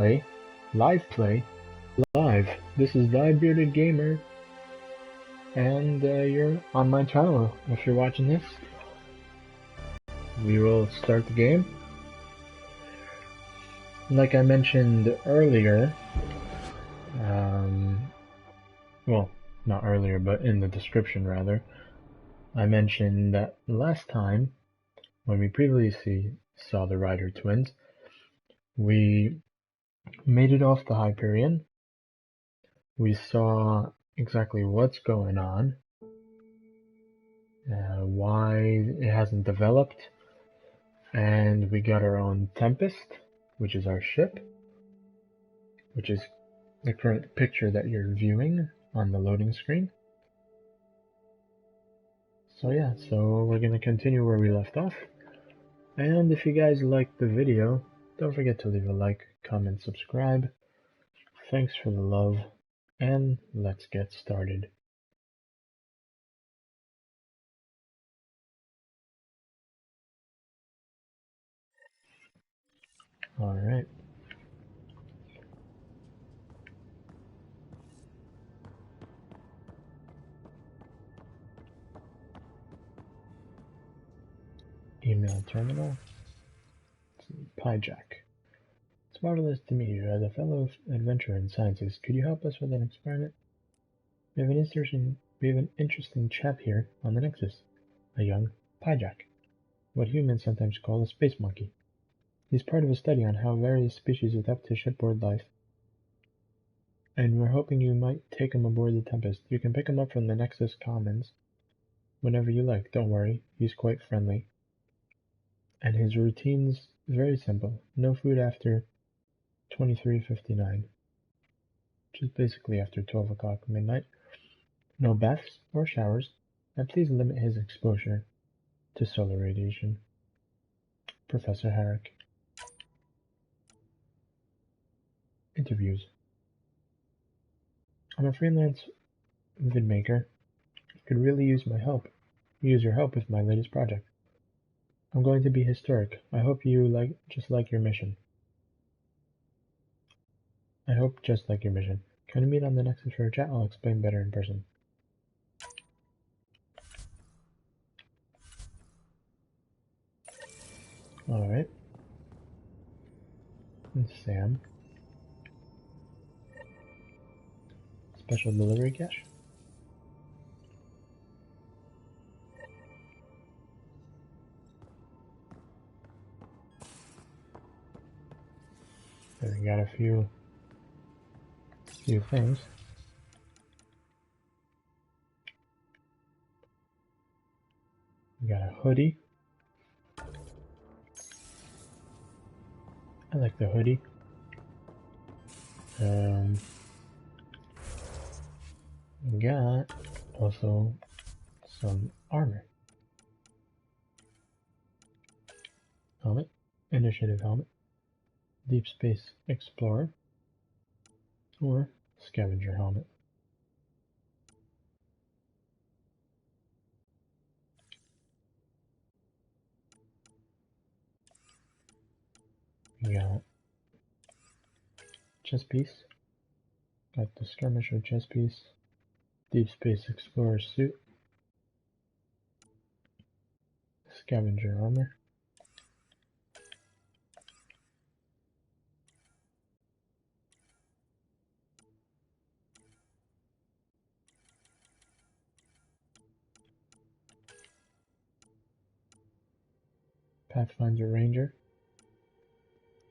Play, play, live. This is Thy Bearded Gamer, and you're on my channel. If you're watching this, we will start the game. Like I mentioned earlier, well, not earlier, but in the description rather, I mentioned that last time, when we previously saw the Rider twins, we made it off the Hyperion. We saw exactly what's going on, why it hasn't developed, and we got our own Tempest, which is our ship, which is the current picture that you're viewing on the loading screen. So yeah, so we're gonna continue where we left off, and if you guys liked the video, don't forget to leave a like, comment, subscribe. Thanks for the love, and let's get started. Alright. Email terminal. Pyjack. It's marvelous to meet you. As a fellow adventurer and scientist, could you help us with an experiment? We have an interesting chap here on the Nexus, a young Pyjack, what humans sometimes call a space monkey. He's part of a study on how various species adapt to shipboard life, and we're hoping you might take him aboard the Tempest. You can pick him up from the Nexus Commons whenever you like. Don't worry, he's quite friendly. And his routine's very simple. No food after 23:59, which is basically after 12 o'clock midnight. No baths or showers, and please limit his exposure to solar radiation. Professor Herrick. Interviews. I'm a freelance vidmaker. Could really use your help with my latest project. I'm going to be historic. I hope you just like your mission. Can we meet on the Nexus for a chat? I'll explain better in person. Alright. And Sam. Special delivery cache. And we got a few things. We got a hoodie. I like the hoodie. We got also some armor. Helmet. Initiative helmet. Deep Space Explorer. Or Scavenger helmet. We got chest piece. Got the skirmisher chest piece. Deep Space Explorer suit. Scavenger armor. Pathfinder Ranger.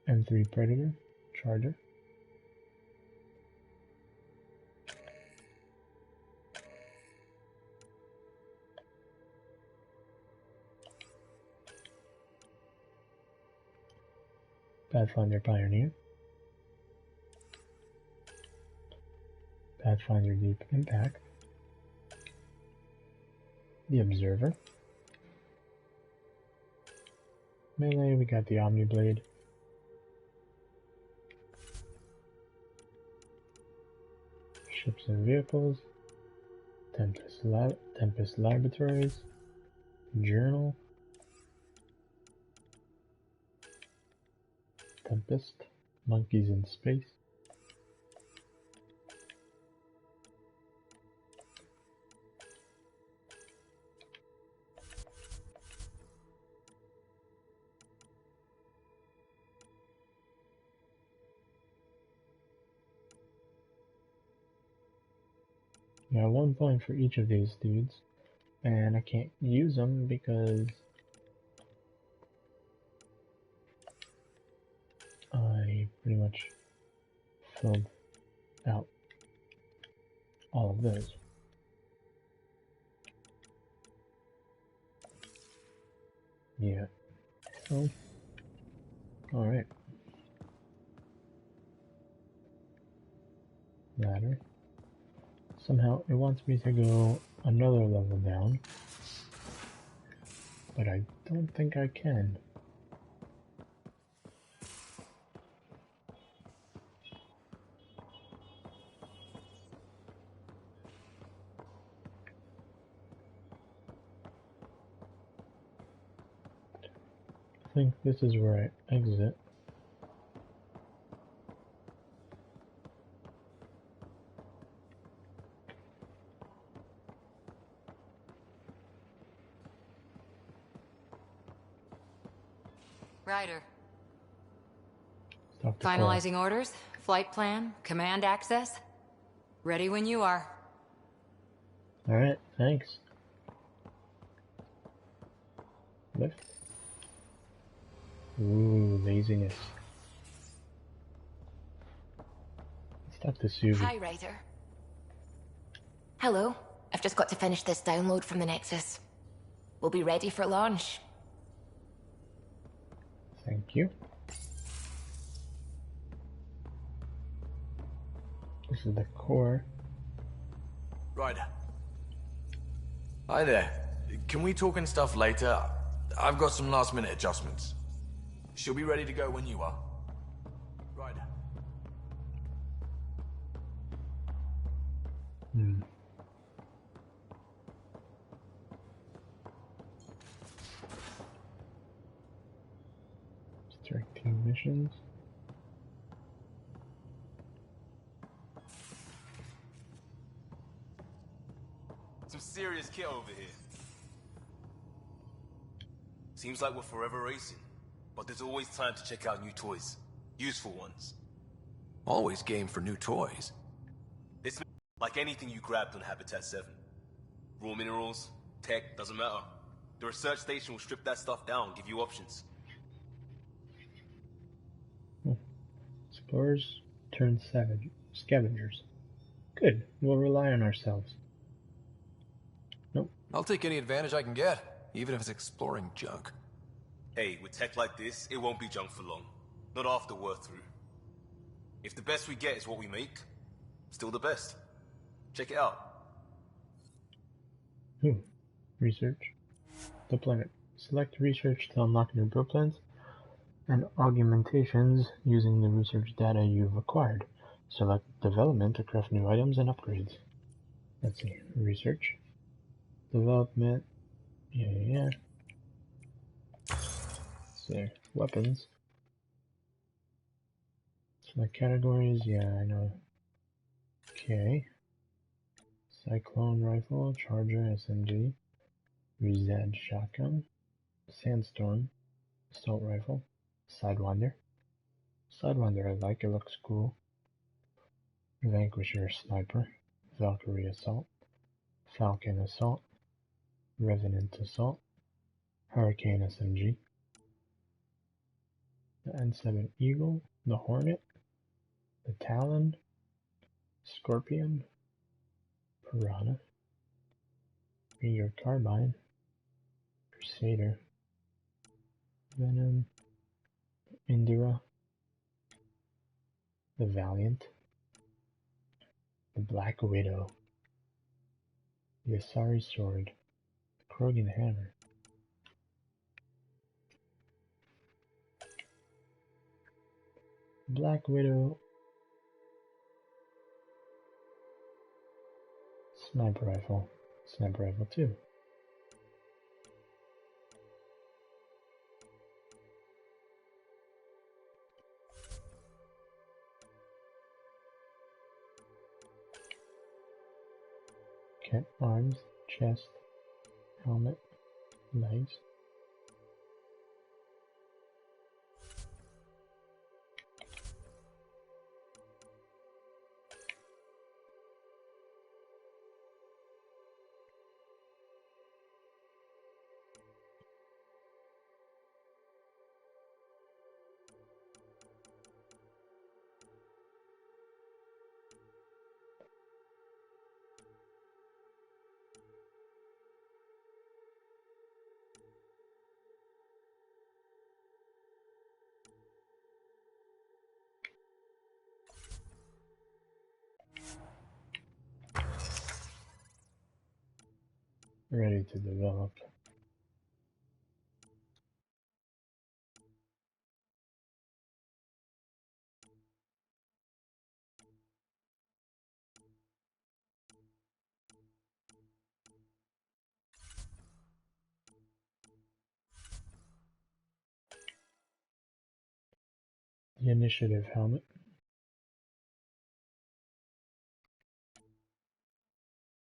M3 Predator. Charger. Pathfinder Pioneer. Pathfinder Deep Impact. The Observer. Melee, we got the Omniblade. Ships and Vehicles. Tempest Laboratories. Journal. Tempest. Monkeys in space. Now 1 point for each of these dudes, and I can't use them because I pretty much filled out all of those. Yeah. So, alright. Ladder. Somehow it wants me to go another level down, but I don't think I can. I think this is where I exit. Ryder. Dr. Finalizing orders, flight plan, command access. Ready when you are. Alright, thanks. Lift. Ooh, laziness. Let's talk to Suvi. Hi, Ryder. Hello. I've just got to finish this download from the Nexus. We'll be ready for launch. Thank you. This is the core. Ryder. Hi there. Can we talk and stuff later? I've got some last minute adjustments. She'll be ready to go when you are. Ryder. Directing missions. Some serious kit over here. Seems like we're forever racing, but there's always time to check out new toys. Useful ones. Always game for new toys. This like anything you grabbed on Habitat 7. Raw minerals, tech, doesn't matter. The research station will strip that stuff down, give you options. Explorers turn scavengers. Good, we'll rely on ourselves. Nope. I'll take any advantage I can get, even if it's exploring junk. Hey, with tech like this, it won't be junk for long. Not after we're through. If the best we get is what we make, still the best. Check it out. Research. Deployment. Select research to unlock new build plans and augmentations using the research data you've acquired. Select development to craft new items and upgrades. Let's see. Research. Development. Yeah. So, weapons. Select categories. Yeah, I know. Okay. Cyclone rifle, charger, SMG, Rizad shotgun, sandstorm, assault rifle, sidewinder. Sidewinder I like, it looks cool. Vanquisher sniper, Valkyrie assault, Falcon assault, Revenant assault, Hurricane SMG, the N7 Eagle, the Hornet, the Talon, Scorpion, Piranha, Meteor Carbine, Crusader, Venom, Indira, the Valiant, the Black Widow, the Asari Sword, the Krogan Hammer, Black Widow, Sniper Rifle 2. Okay, arms, chest, helmet, legs. Ready to develop. The initiative helmet.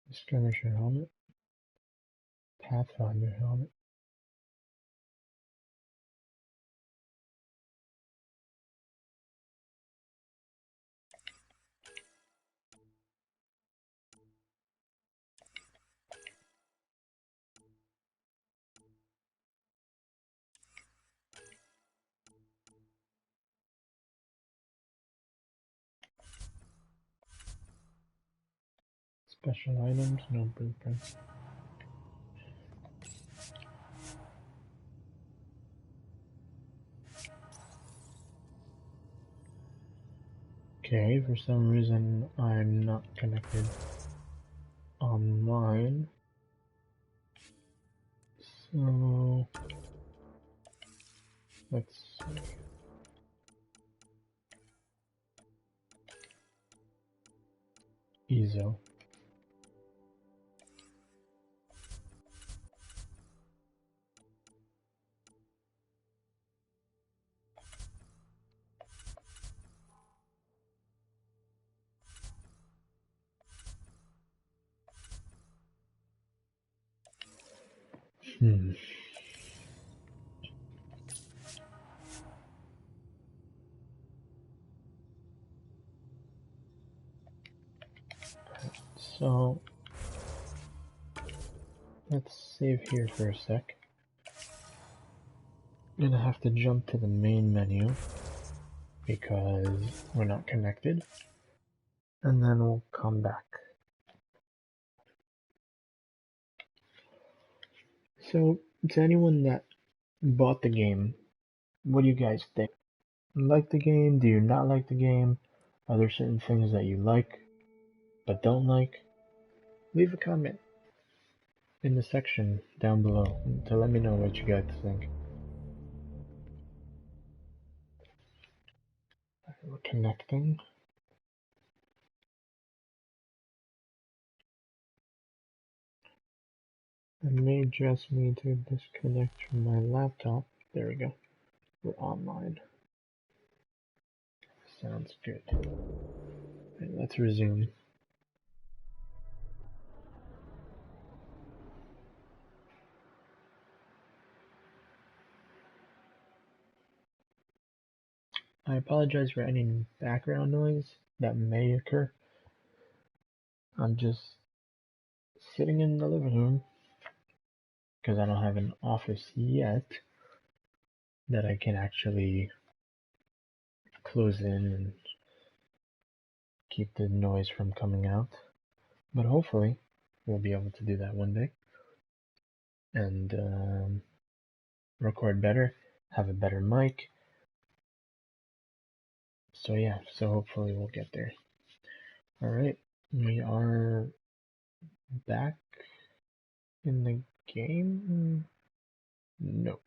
The skirmisher helmet. Pathfinder helmet. Special items, no blueprints. Okay, for some reason I'm not connected online. So let's see. EZO. So let's save here for a sec. I'm gonna have to jump to the main menu because we're not connected, and then we'll come back. So, to anyone that bought the game, what do you guys think? Like the game? Do you not like the game? Are there certain things that you like but don't like? Leave a comment in the section down below to let me know what you guys think. We're connecting. I may just need to disconnect from my laptop. There we go. We're online. Sounds good. Right, let's resume. I apologize for any background noise that may occur. I'm just sitting in the living room because I don't have an office yet that I can actually close in and keep the noise from coming out. But hopefully we'll be able to do that one day and record better, have a better mic. So yeah, so hopefully we'll get there. Alright, we are back in the game? No.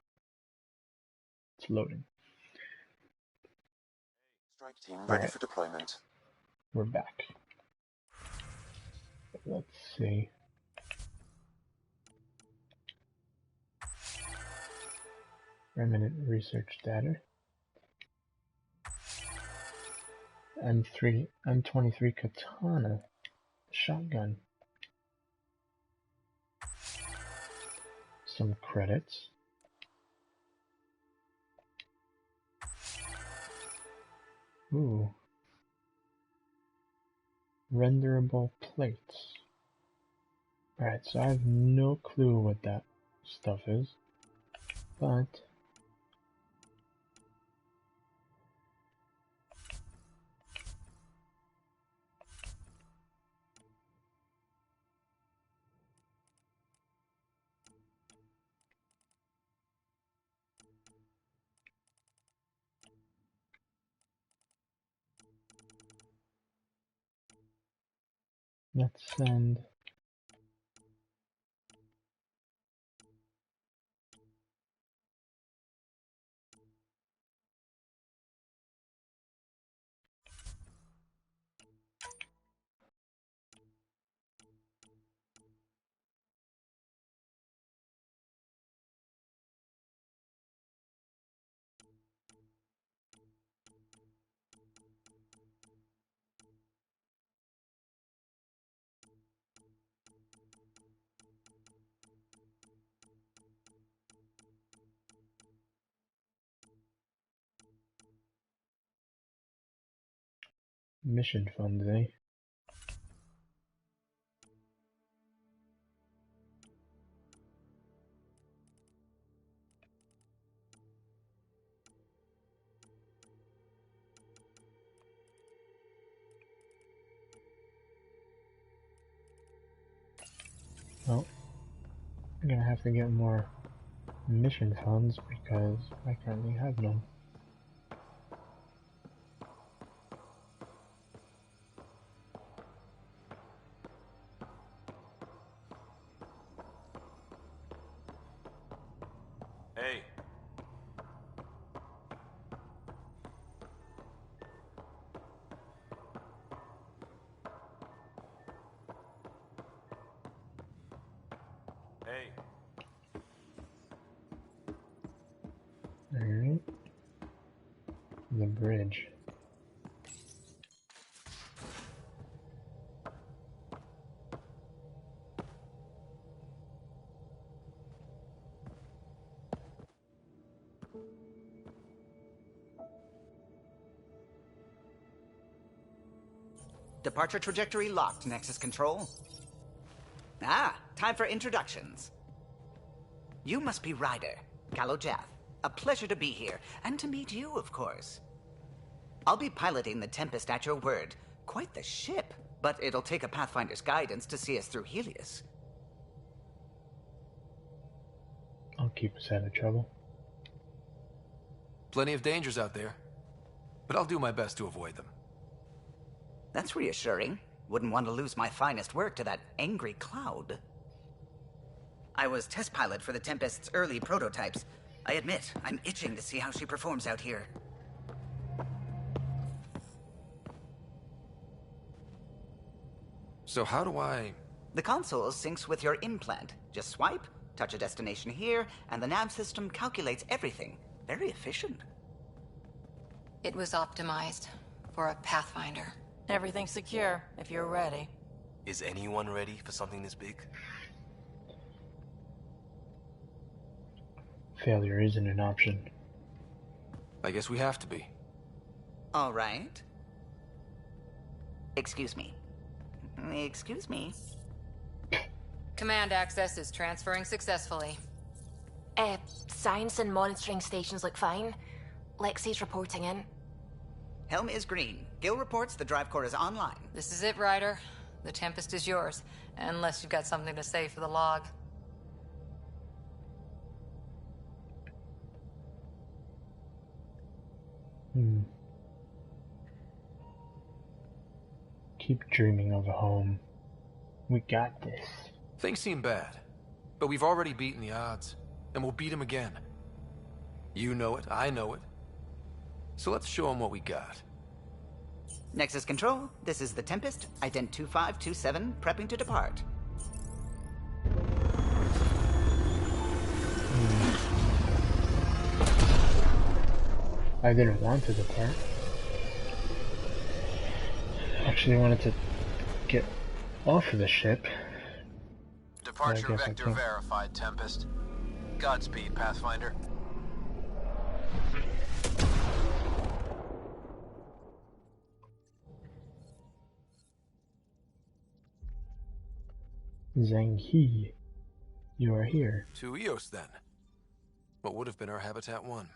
It's loading. Strike team ready for deployment. We're back. Let's see. Remnant research data. M23 katana. Shotgun. some credits. Ooh. Renderable plates. Alright, so I have no clue what that stuff is, but let's send mission funds, eh? Well, I'm gonna have to get more mission funds because I currently have none. Hey. Hey. Alright. The bridge. Departure trajectory locked, Nexus Control. Ah, time for introductions. You must be Ryder, Kalojath. A pleasure to be here, and to meet you, of course. I'll be piloting the Tempest at your word. Quite the ship, but it'll take a Pathfinder's guidance to see us through Helios. I'll keep us out of trouble. Plenty of dangers out there, but I'll do my best to avoid them. That's reassuring. Wouldn't want to lose my finest work to that angry cloud. I was test pilot for the Tempest's early prototypes. I admit, I'm itching to see how she performs out here. So how do I... The console syncs with your implant. Just swipe, touch a destination here, and the nav system calculates everything. Very efficient. It was optimized for a Pathfinder. Everything's secure, if you're ready. Is anyone ready for something this big? Failure isn't an option. I guess we have to be. All right. Excuse me. Excuse me. Command access is transferring successfully. Science and monitoring stations look fine. Lexi's reporting in. Helm is green. Gil reports the drive core is online. This is it, Ryder. The Tempest is yours, unless you've got something to say for the log. Keep dreaming of a home. We got this. Things seem bad, but we've already beaten the odds, and we'll beat them again. You know it, I know it. So let's show them what we got. Nexus Control, this is the Tempest, ident 2527, prepping to depart. I didn't want to depart. Actually, I wanted to get off of the ship. Departure I guess I vector can't. verified, Tempest. Godspeed, Pathfinder. Zhang He, you are here. To Eos, then. What would have been our Habitat 1?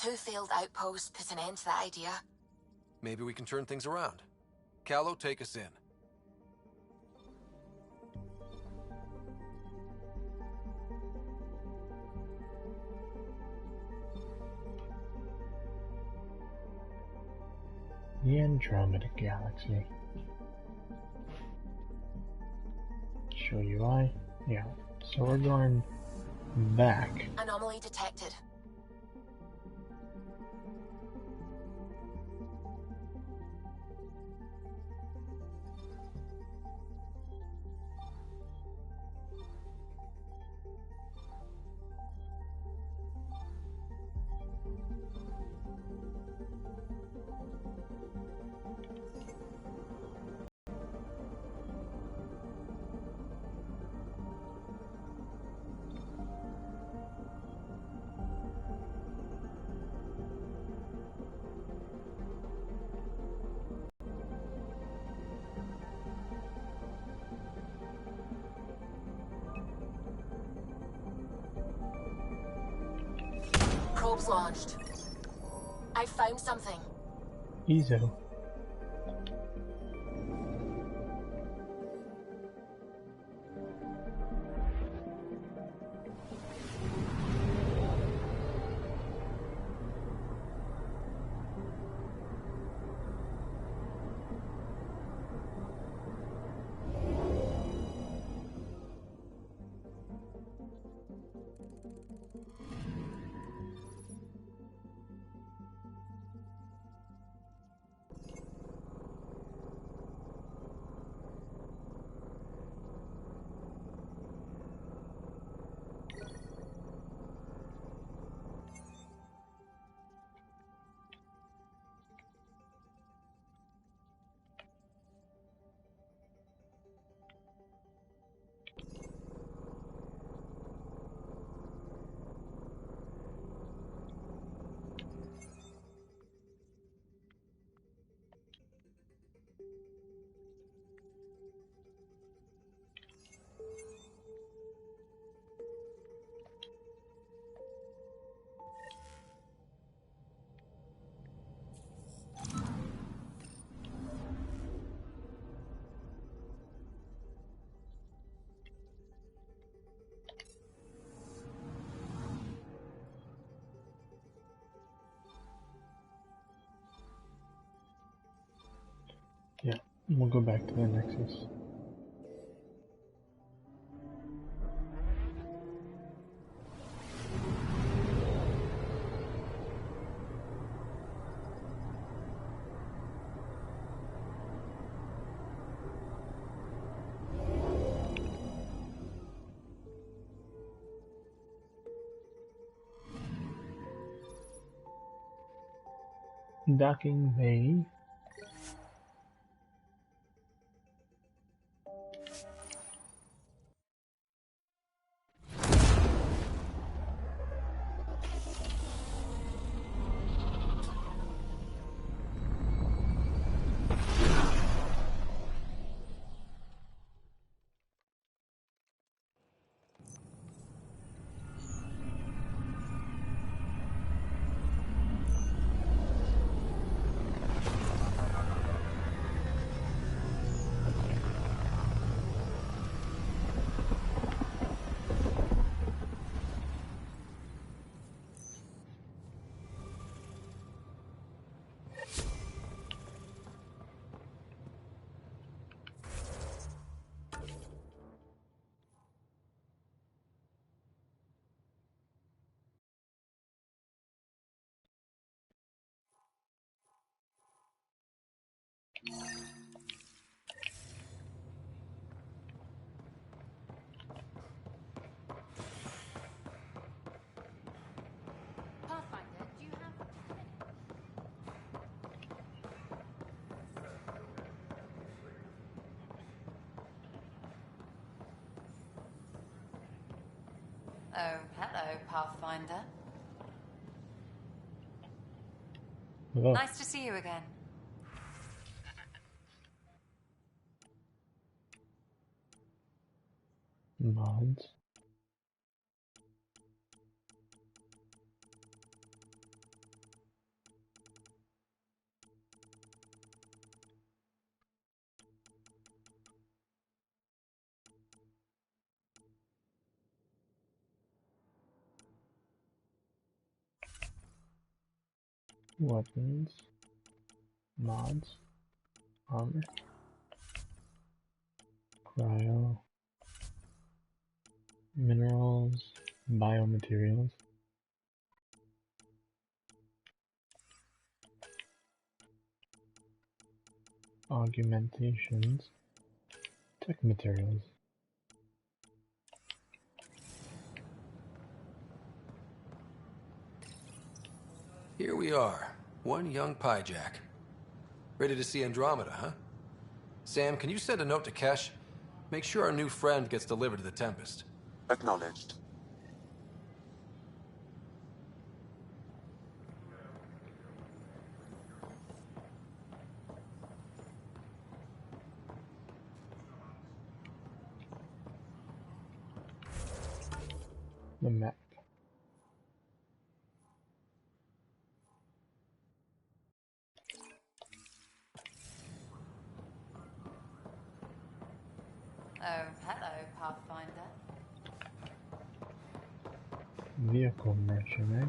2 failed outposts put an end to that idea. Maybe we can turn things around. Callow, take us in. The Andromeda Galaxy. Show UI. Yeah. So we're going back. Anomaly detected. Probes launched. I found something. Ezo. Yeah, we'll go back to the Nexus. Docking bay. Oh, hello, Pathfinder. Hello. Nice to see you again. Mods. Weapons. Mods. Armor. Cryo. Minerals. Biomaterials. Augmentations. Tech materials. Here we are, one young Pyjack. Ready to see Andromeda, huh? Sam, can you send a note to Kesh? Make sure our new friend gets delivered to the Tempest. Acknowledged. The map. Oh, hello, Pathfinder. Vehicle merchant, eh?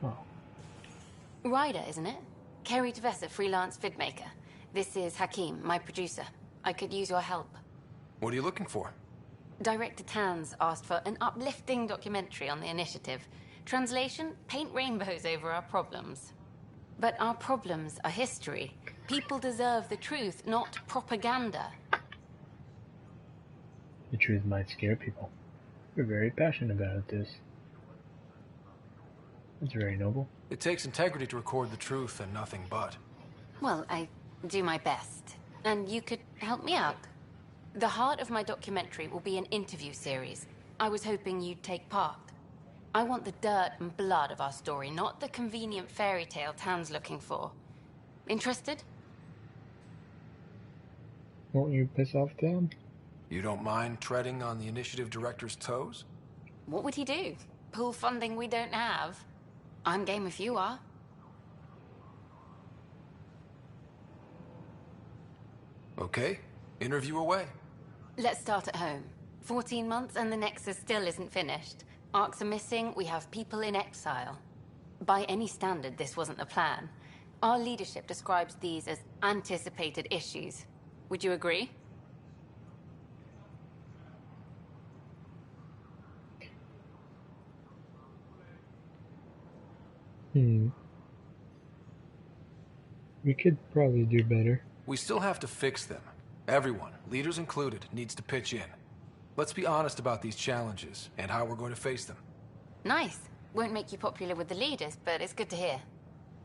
Oh, Ryder, isn't it? Kerry Tvessa, freelance vidmaker. This is Hakim, my producer. I could use your help. What are you looking for? Director Tans asked for an uplifting documentary on the initiative. Translation, paint rainbows over our problems. But our problems are history. People deserve the truth, not propaganda. the truth might scare people. You're very passionate about this. That's very noble. It takes integrity to record the truth and nothing but. Well, I do my best. And you could help me out. The heart of my documentary will be an interview series. I was hoping you'd take part. I want the dirt and blood of our story, not the convenient fairy tale Tan's looking for. Interested? Won't you piss off Dan? You don't mind treading on the initiative director's toes? What would he do? Pull funding we don't have? I'm game if you are. Okay, interview away. Let's start at home. 14 months and the Nexus still isn't finished. Arcs are missing, we have people in exile. By any standard, this wasn't the plan. Our leadership describes these as anticipated issues. Would you agree? We could probably do better. We still have to fix them. Everyone, leaders included, needs to pitch in. Let's be honest about these challenges and how we're going to face them. Nice. Won't make you popular with the leaders, but it's good to hear.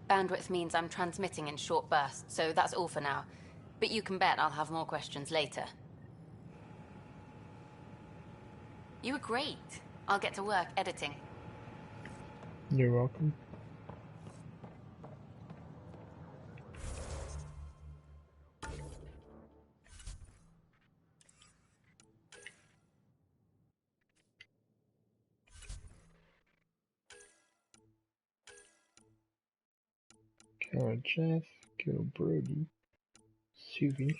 Bandwidth means I'm transmitting in short bursts, so that's all for now. But you can bet I'll have more questions later. You were great. I'll get to work editing. You're welcome. Kill Jeff, kill Brody, Suvi.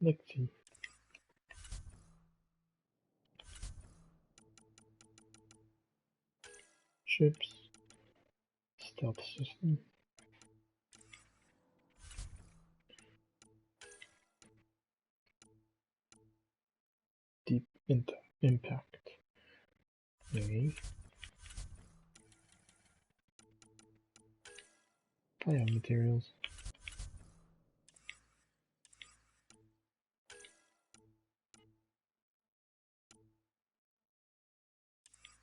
Let's see. Ships, stealth system, Impact. Okay. Biomaterials.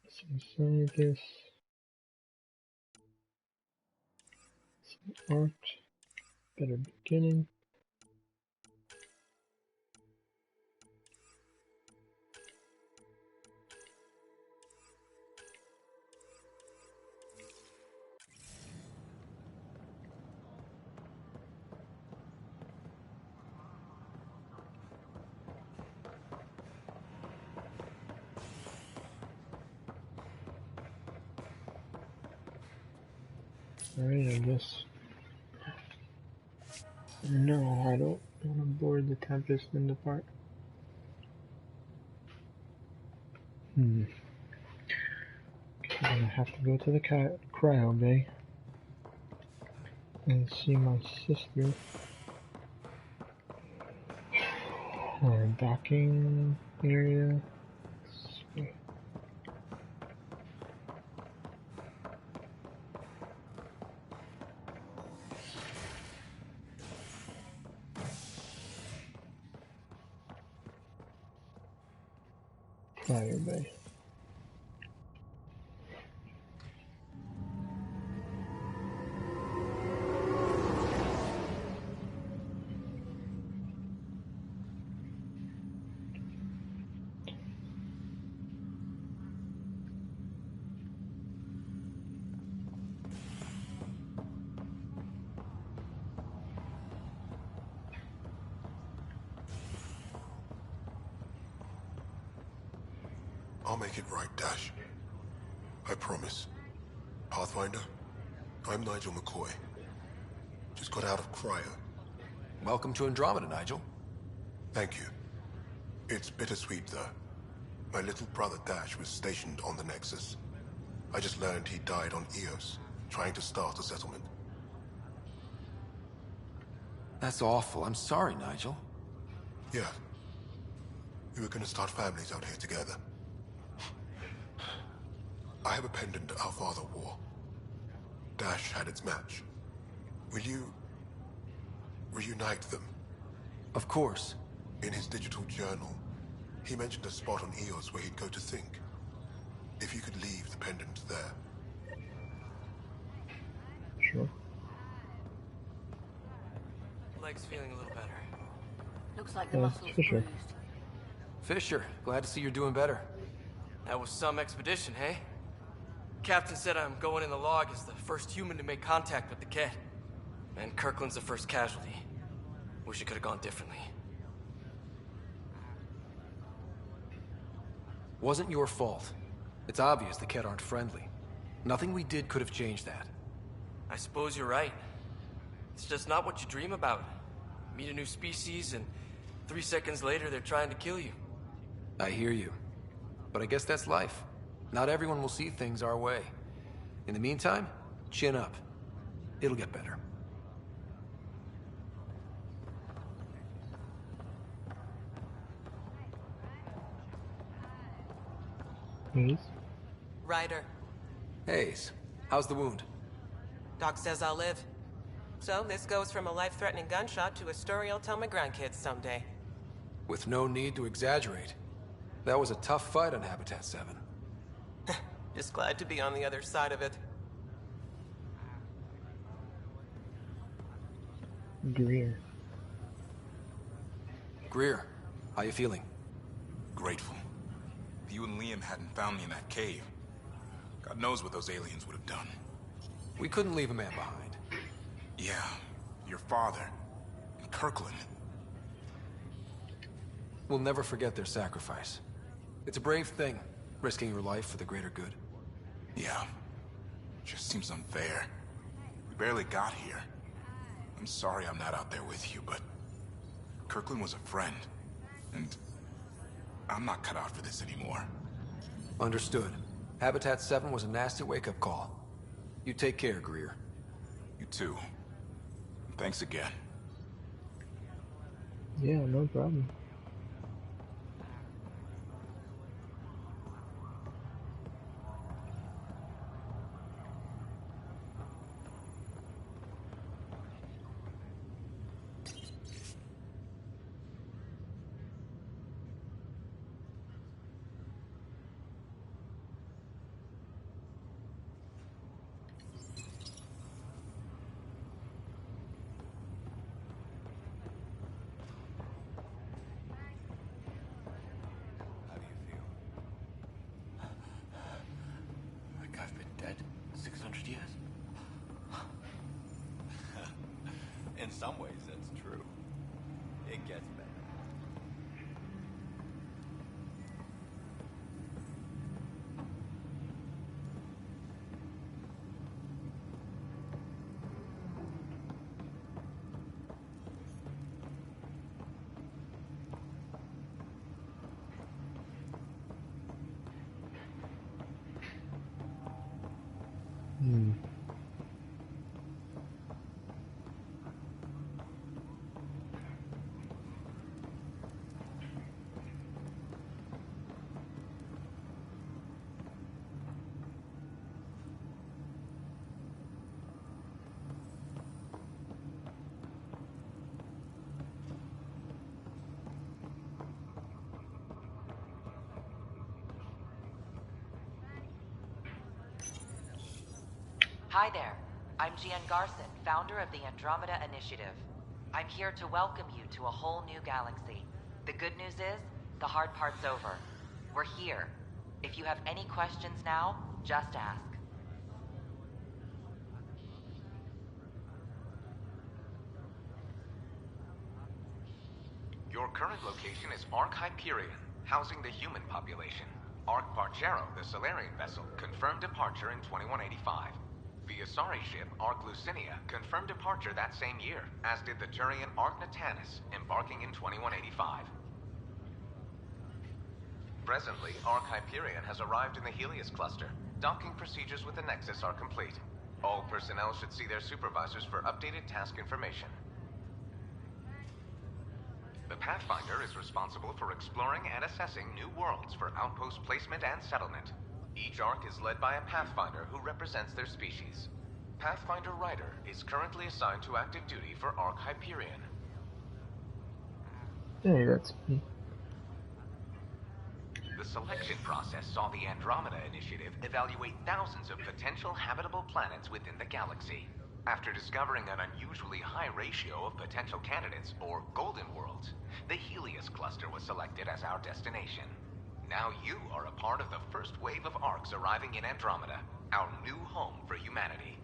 Some scientists. Some art. Better beginning. Alright, I guess. No, I don't want to board the Tempest in the park. I'm gonna have to go to the cryo bay and see my sister. Docking area. Cryo bay. I'll make it right, Dash. I promise. Pathfinder, I'm Nigel McCoy. Just got out of cryo. Welcome to Andromeda, Nigel. Thank you. It's bittersweet, though. My little brother Dash was stationed on the Nexus. I just learned he died on Eos, trying to start a settlement. That's awful. I'm sorry, Nigel. Yeah. We were gonna start families out here together. I have a pendant our father wore. Dash had its match. Will you reunite them? Of course. In his digital journal, he mentioned a spot on Eos where he'd go to think. If you could leave the pendant there. Sure. Leg's feeling a little better. Looks like the muscle's Fisher. bruised. Fisher, glad to see you're doing better. That was some expedition, hey? Captain said I'm going in the log as the first human to make contact with the kid. And Kirkland's the first casualty. Wish it could have gone differently. Wasn't your fault. It's obvious the Kett aren't friendly. Nothing we did could have changed that. I suppose you're right. It's just not what you dream about. Meet a new species and 3 seconds later they're trying to kill you. I hear you. But I guess that's life. Not everyone will see things our way. In the meantime, chin up. It'll get better. Hayes? Ryder. Hayes, how's the wound? Doc says I'll live. So this goes from a life-threatening gunshot to a story I'll tell my grandkids someday. With no need to exaggerate. That was a tough fight on Habitat 7. Just glad to be on the other side of it. Greer. Greer, how you feeling? Grateful. If you and Liam hadn't found me in that cave, God knows what those aliens would have done. We couldn't leave a man behind. Yeah, your father, and Kirkland. We'll never forget their sacrifice. It's a brave thing, risking your life for the greater good. Yeah, just seems unfair. We barely got here. I'm sorry I'm not out there with you, but Kirkland was a friend, and I'm not cut out for this anymore. Understood. Habitat 7 was a nasty wake-up call. You take care, Greer. You too. Thanks again. Yeah, no problem. In some ways, that's true. It gets better. Hi there. I'm Gian Garson, founder of the Andromeda Initiative. I'm here to welcome you to a whole new galaxy. The good news is, the hard part's over. We're here. If you have any questions now, just ask. Your current location is Ark Hyperion, housing the human population. Ark Bargero, the Solarian vessel, confirmed departure in 2185. The Asari ship, Ark Lucinia, confirmed departure that same year, as did the Turian Ark Natanus, embarking in 2185. Presently, Ark Hyperion has arrived in the Helios cluster. Docking procedures with the Nexus are complete. All personnel should see their supervisors for updated task information. The Pathfinder is responsible for exploring and assessing new worlds for outpost placement and settlement. Each Ark is led by a Pathfinder who represents their species. Pathfinder Ryder is currently assigned to active duty for Ark Hyperion. Hey, that's me. The selection process saw the Andromeda Initiative evaluate thousands of potential habitable planets within the galaxy. After discovering an unusually high ratio of potential candidates, or golden worlds, the Helios cluster was selected as our destination. Now you are a part of the first wave of Arks arriving in Andromeda, our new home for humanity.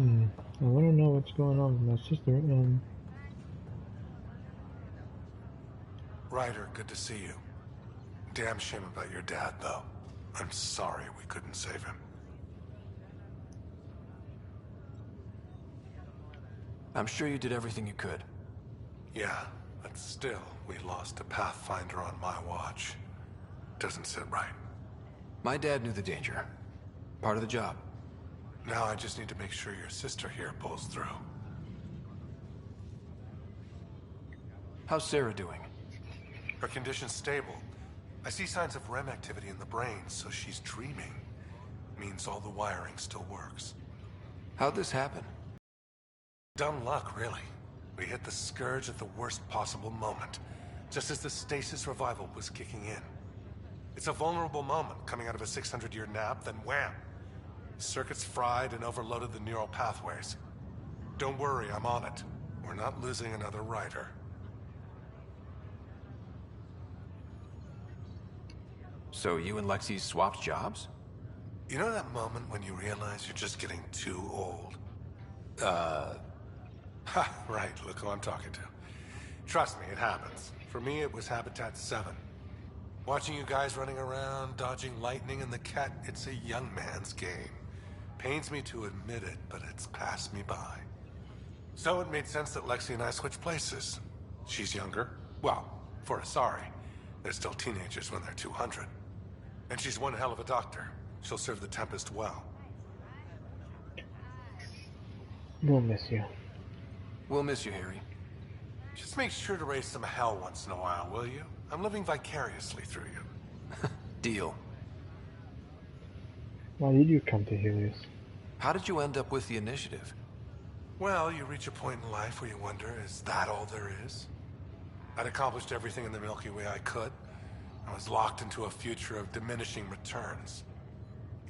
I want to know what's going on with my sister. Ryder, good to see you. Damn shame about your dad, though. I'm sorry we couldn't save him. I'm sure you did everything you could. Yeah, but still, we lost a Pathfinder on my watch. Doesn't sit right. My dad knew the danger. Part of the job. Now I just need to make sure your sister here pulls through. How's Sarah doing? Her condition's stable. I see signs of REM activity in the brain, so she's dreaming. Means all the wiring still works. How'd this happen? Dumb luck, really. We hit the Scourge at the worst possible moment, just as the stasis revival was kicking in. It's a vulnerable moment coming out of a 600-year nap, then wham! Circuits fried and overloaded the neural pathways. Don't worry, I'm on it. We're not losing another Ryder. So you and Lexi swapped jobs? You know that moment when you realize you're just getting too old? Ha, right, look who I'm talking to. Trust me, it happens. For me, it was Habitat 7. Watching you guys running around, dodging lightning and the cat, it's a young man's game. Pains me to admit it, but it's passed me by. So it made sense that Lexi and I switched places. She's younger. Well, for Asari. They're still teenagers when they're 200. And she's one hell of a doctor. She'll serve the Tempest well. We'll miss you. We'll miss you, Harry. Just make sure to raise some hell once in a while, will you? I'm living vicariously through you. Deal. Why did you come to Helios? How did you end up with the initiative? Well, you reach a point in life where you wonder, is that all there is? I'd accomplished everything in the Milky Way I could. I was locked into a future of diminishing returns.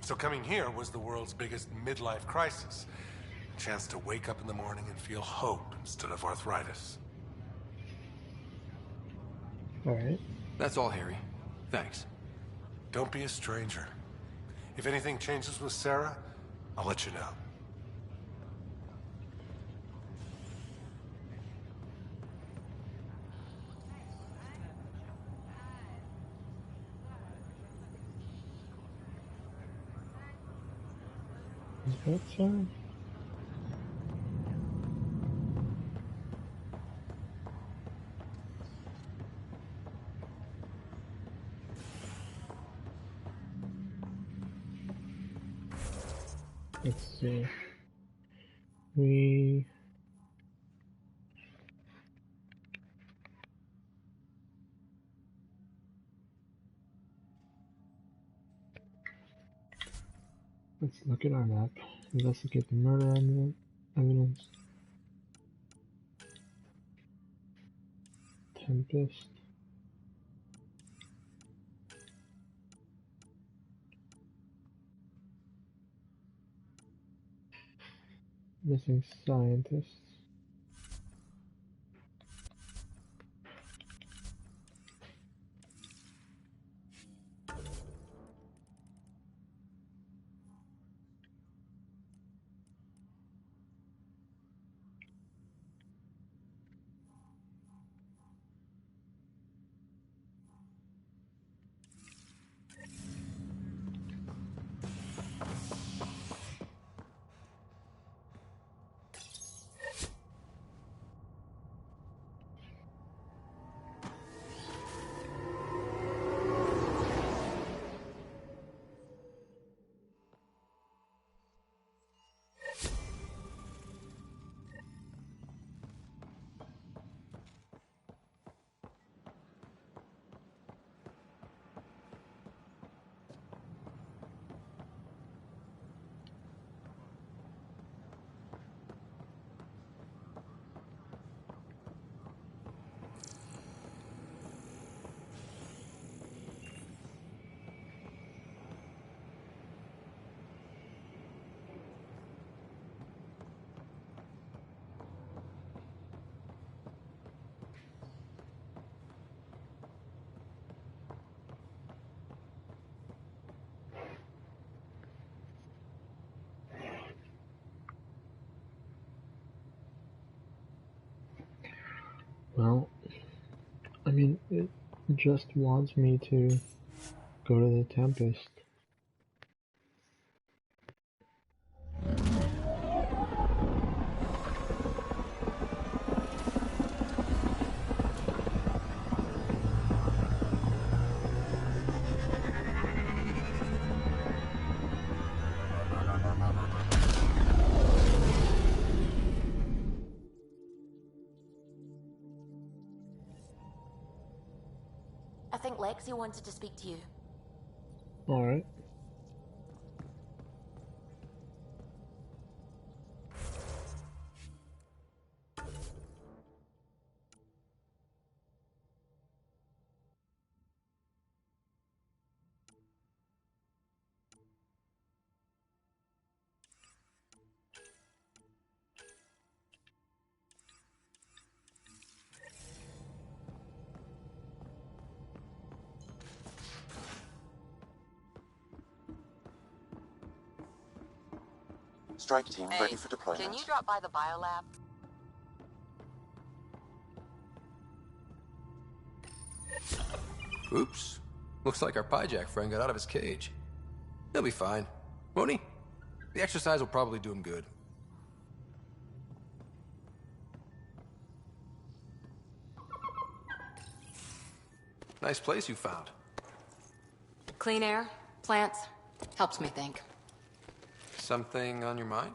So coming here was the world's biggest midlife crisis. A chance to wake up in the morning and feel hope instead of arthritis. Alright. That's all, Harry. Thanks. Don't be a stranger. If anything changes with Sarah, I'll let you know. Is that Sarah? Let's see. Let's look at our map. Investigate the murder evidence. Tempest. Missing scientists. Well, I mean, it just wants me to go to the Tempest. I think Lexi wanted to speak to you. Alright. Strike team ready for deployment. Can you drop by the biolab? Oops. Looks like our Pyjack friend got out of his cage. He'll be fine, won't he? The exercise will probably do him good. Nice place you found. Clean air, plants, helps me think. Something on your mind?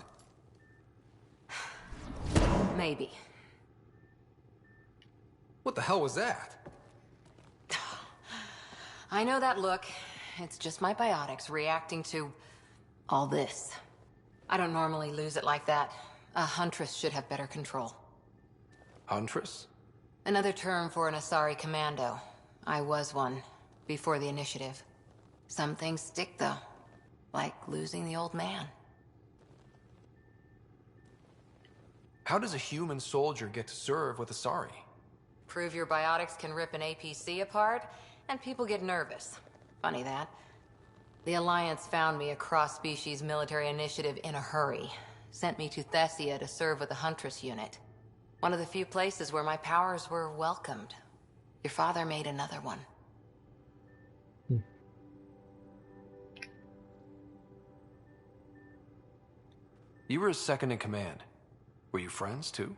Maybe. What the hell was that? I know that look. It's just my biotics reacting to all this. I don't normally lose it like that. A huntress should have better control. Huntress? Another term for an Asari commando. I was one, before the initiative. Some things stick, though. Like losing the old man. How does a human soldier get to serve with Asari? Prove your biotics can rip an APC apart, and people get nervous. Funny that. The Alliance found me a cross-species military initiative in a hurry. Sent me to Thessia to serve with the Huntress unit. One of the few places where my powers were welcomed. Your father made another one. You were his second in command. Were you friends, too?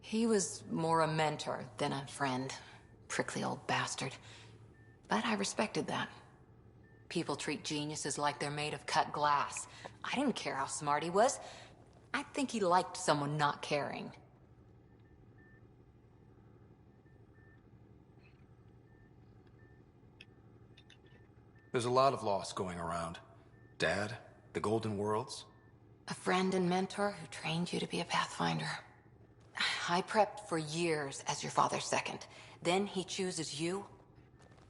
He was more a mentor than a friend. Prickly old bastard. But I respected that. People treat geniuses like they're made of cut glass. I didn't care how smart he was. I think he liked someone not caring. There's a lot of loss going around. Dad, the Golden Worlds. A friend and mentor who trained you to be a Pathfinder. I prepped for years as your father's second. Then he chooses you?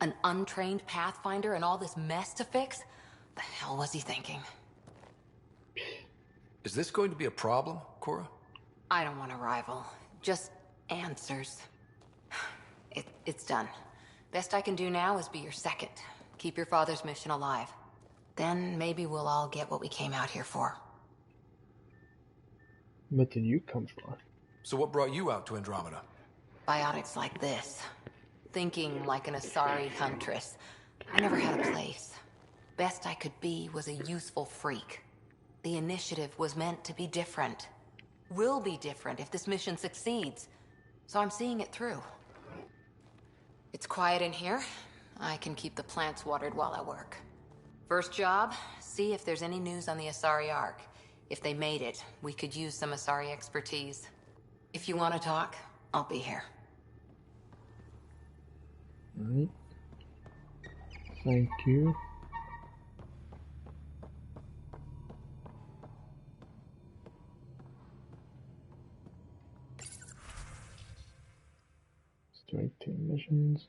An untrained Pathfinder and all this mess to fix? The hell was he thinking? Is this going to be a problem, Cora? I don't want a rival. Just answers. It's done. Best I can do now is be your second. Keep your father's mission alive. Then maybe we'll all get what we came out here for. What did you come for? So what brought you out to Andromeda? Biotics like this. Thinking like an Asari huntress. I never had a place. Best I could be was a useful freak. The initiative was meant to be different. Will be different if this mission succeeds. So I'm seeing it through. It's quiet in here. I can keep the plants watered while I work. First job, see if there's any news on the Asari Ark. If they made it, we could use some Asari expertise. If you want to talk, I'll be here. Alright. Thank you. Strike team missions.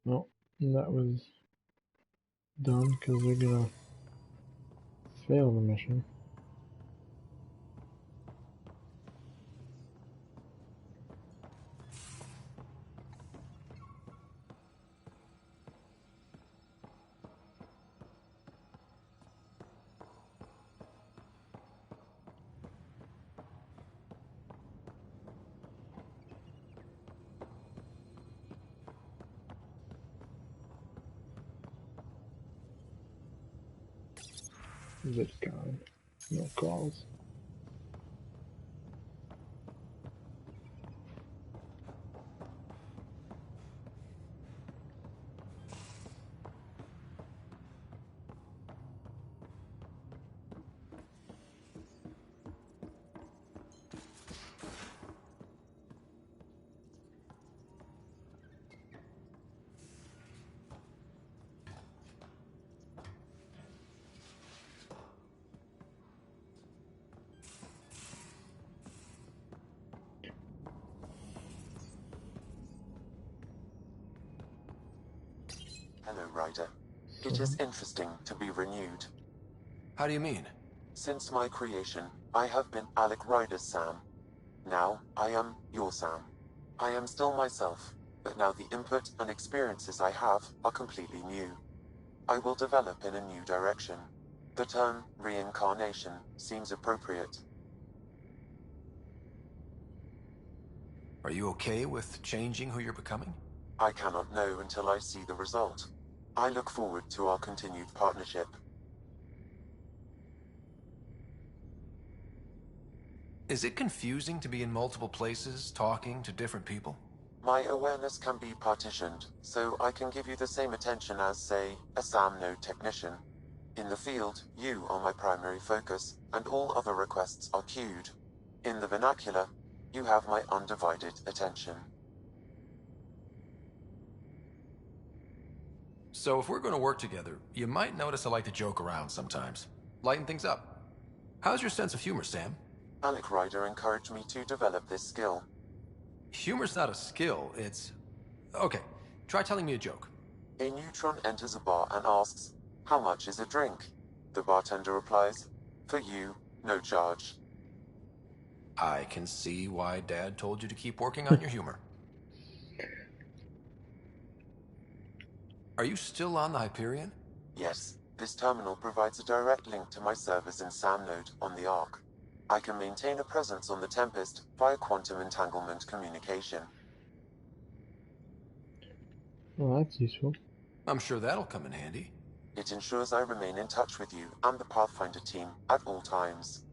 No, that was done because they're gonna fail the mission. Zip's gone. No calls. Hello, Ryder. It is interesting to be renewed. How do you mean? Since my creation, I have been Alec Ryder's Sam. Now, I am your Sam. I am still myself, but now the input and experiences I have are completely new. I will develop in a new direction. The term reincarnation seems appropriate. Are you okay with changing who you're becoming? I cannot know until I see the result. I look forward to our continued partnership. Is it confusing to be in multiple places, talking to different people? My awareness can be partitioned, so I can give you the same attention as, say, a SAM node technician. In the field, you are my primary focus, and all other requests are queued. In the vernacular, you have my undivided attention. So if we're going to work together, you might notice I like to joke around sometimes. Lighten things up. How's your sense of humor, Sam? Alec Ryder encouraged me to develop this skill. Humor's not a skill, it's... Okay, try telling me a joke. A neutron enters a bar and asks, "How much is a drink?" The bartender replies, "For you, no charge." I can see why Dad told you to keep working on your humor. Are you still on the Hyperion? Yes, this terminal provides a direct link to my servers in SAM node on the Ark. I can maintain a presence on the Tempest via quantum entanglement communication. Well, that's useful. I'm sure that'll come in handy. It ensures I remain in touch with you and the Pathfinder team at all times.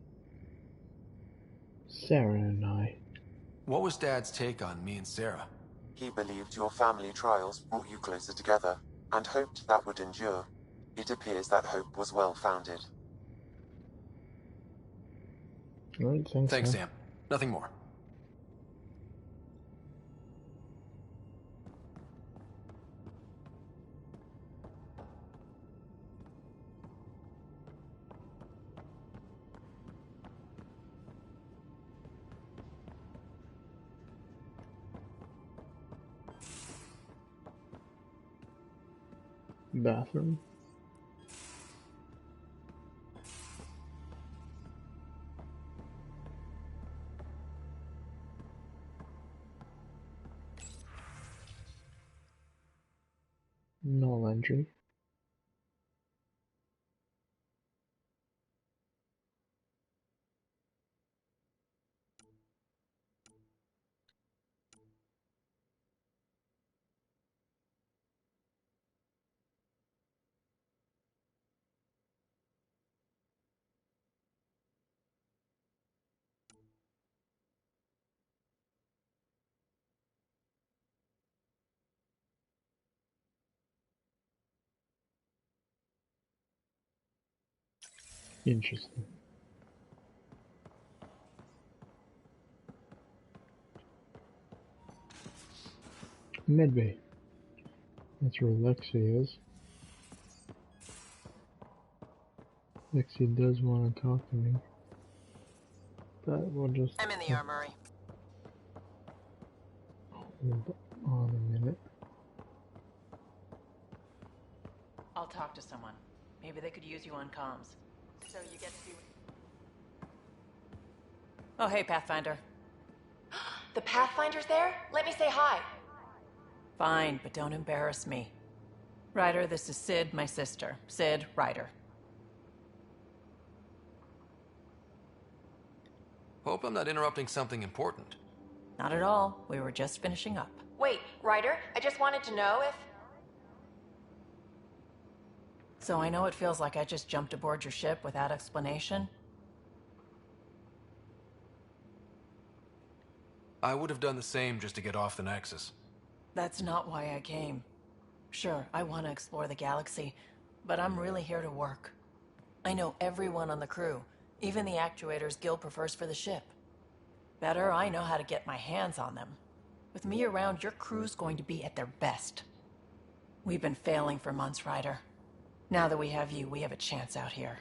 Sarah and I. What was Dad's take on me and Sarah? He believed your family trials brought you closer together, and hoped that would endure. It appears that hope was well-founded. Thanks, Sam. Nothing more. Bathroom. Null entry. Interesting. Medbay. That's where Lexi is. Lexi does want to talk to me. But we'll just... I'm in the armory. Hold on a minute. I'll talk to someone. Maybe they could use you on comms. So you get to see... Oh, hey, Pathfinder. The Pathfinder's there? Let me say hi. Fine, but don't embarrass me. Ryder, this is Sid, my sister. Sid, Ryder. Hope I'm not interrupting something important. Not at all. We were just finishing up. Wait, Ryder, I just wanted to know if... So I know it feels like I just jumped aboard your ship without explanation. I would have done the same just to get off the Nexus. That's not why I came. Sure, I want to explore the galaxy, but I'm really here to work. I know everyone on the crew, even the actuators Gil prefers for the ship. Better, I know how to get my hands on them. With me around, your crew's going to be at their best. We've been failing for months, Ryder. Now that we have you, we have a chance out here.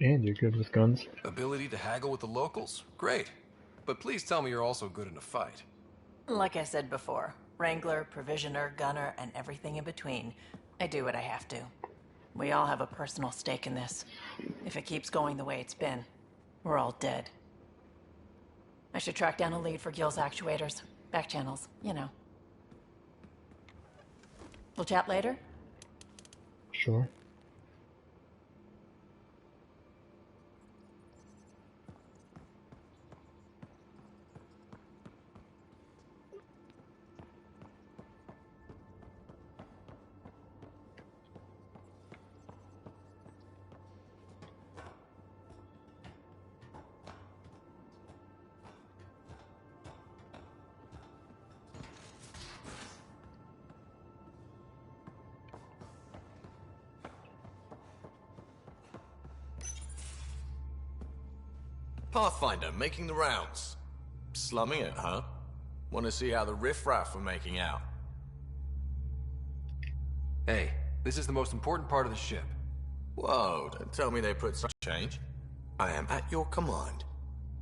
And you're good with guns. Ability to haggle with the locals? Great. But please tell me you're also good in a fight. Like I said before, Wrangler, Provisioner, Gunner, and everything in between. I do what I have to. We all have a personal stake in this. If it keeps going the way it's been, we're all dead. I should track down a lead for Gil's actuators. Back channels, you know. We'll chat later? Sure. Pathfinder, making the rounds. Slumming it, huh? Want to see how the riffraff are making out? Hey, this is the most important part of the ship. Whoa, don't tell me they put such change. I am at your command.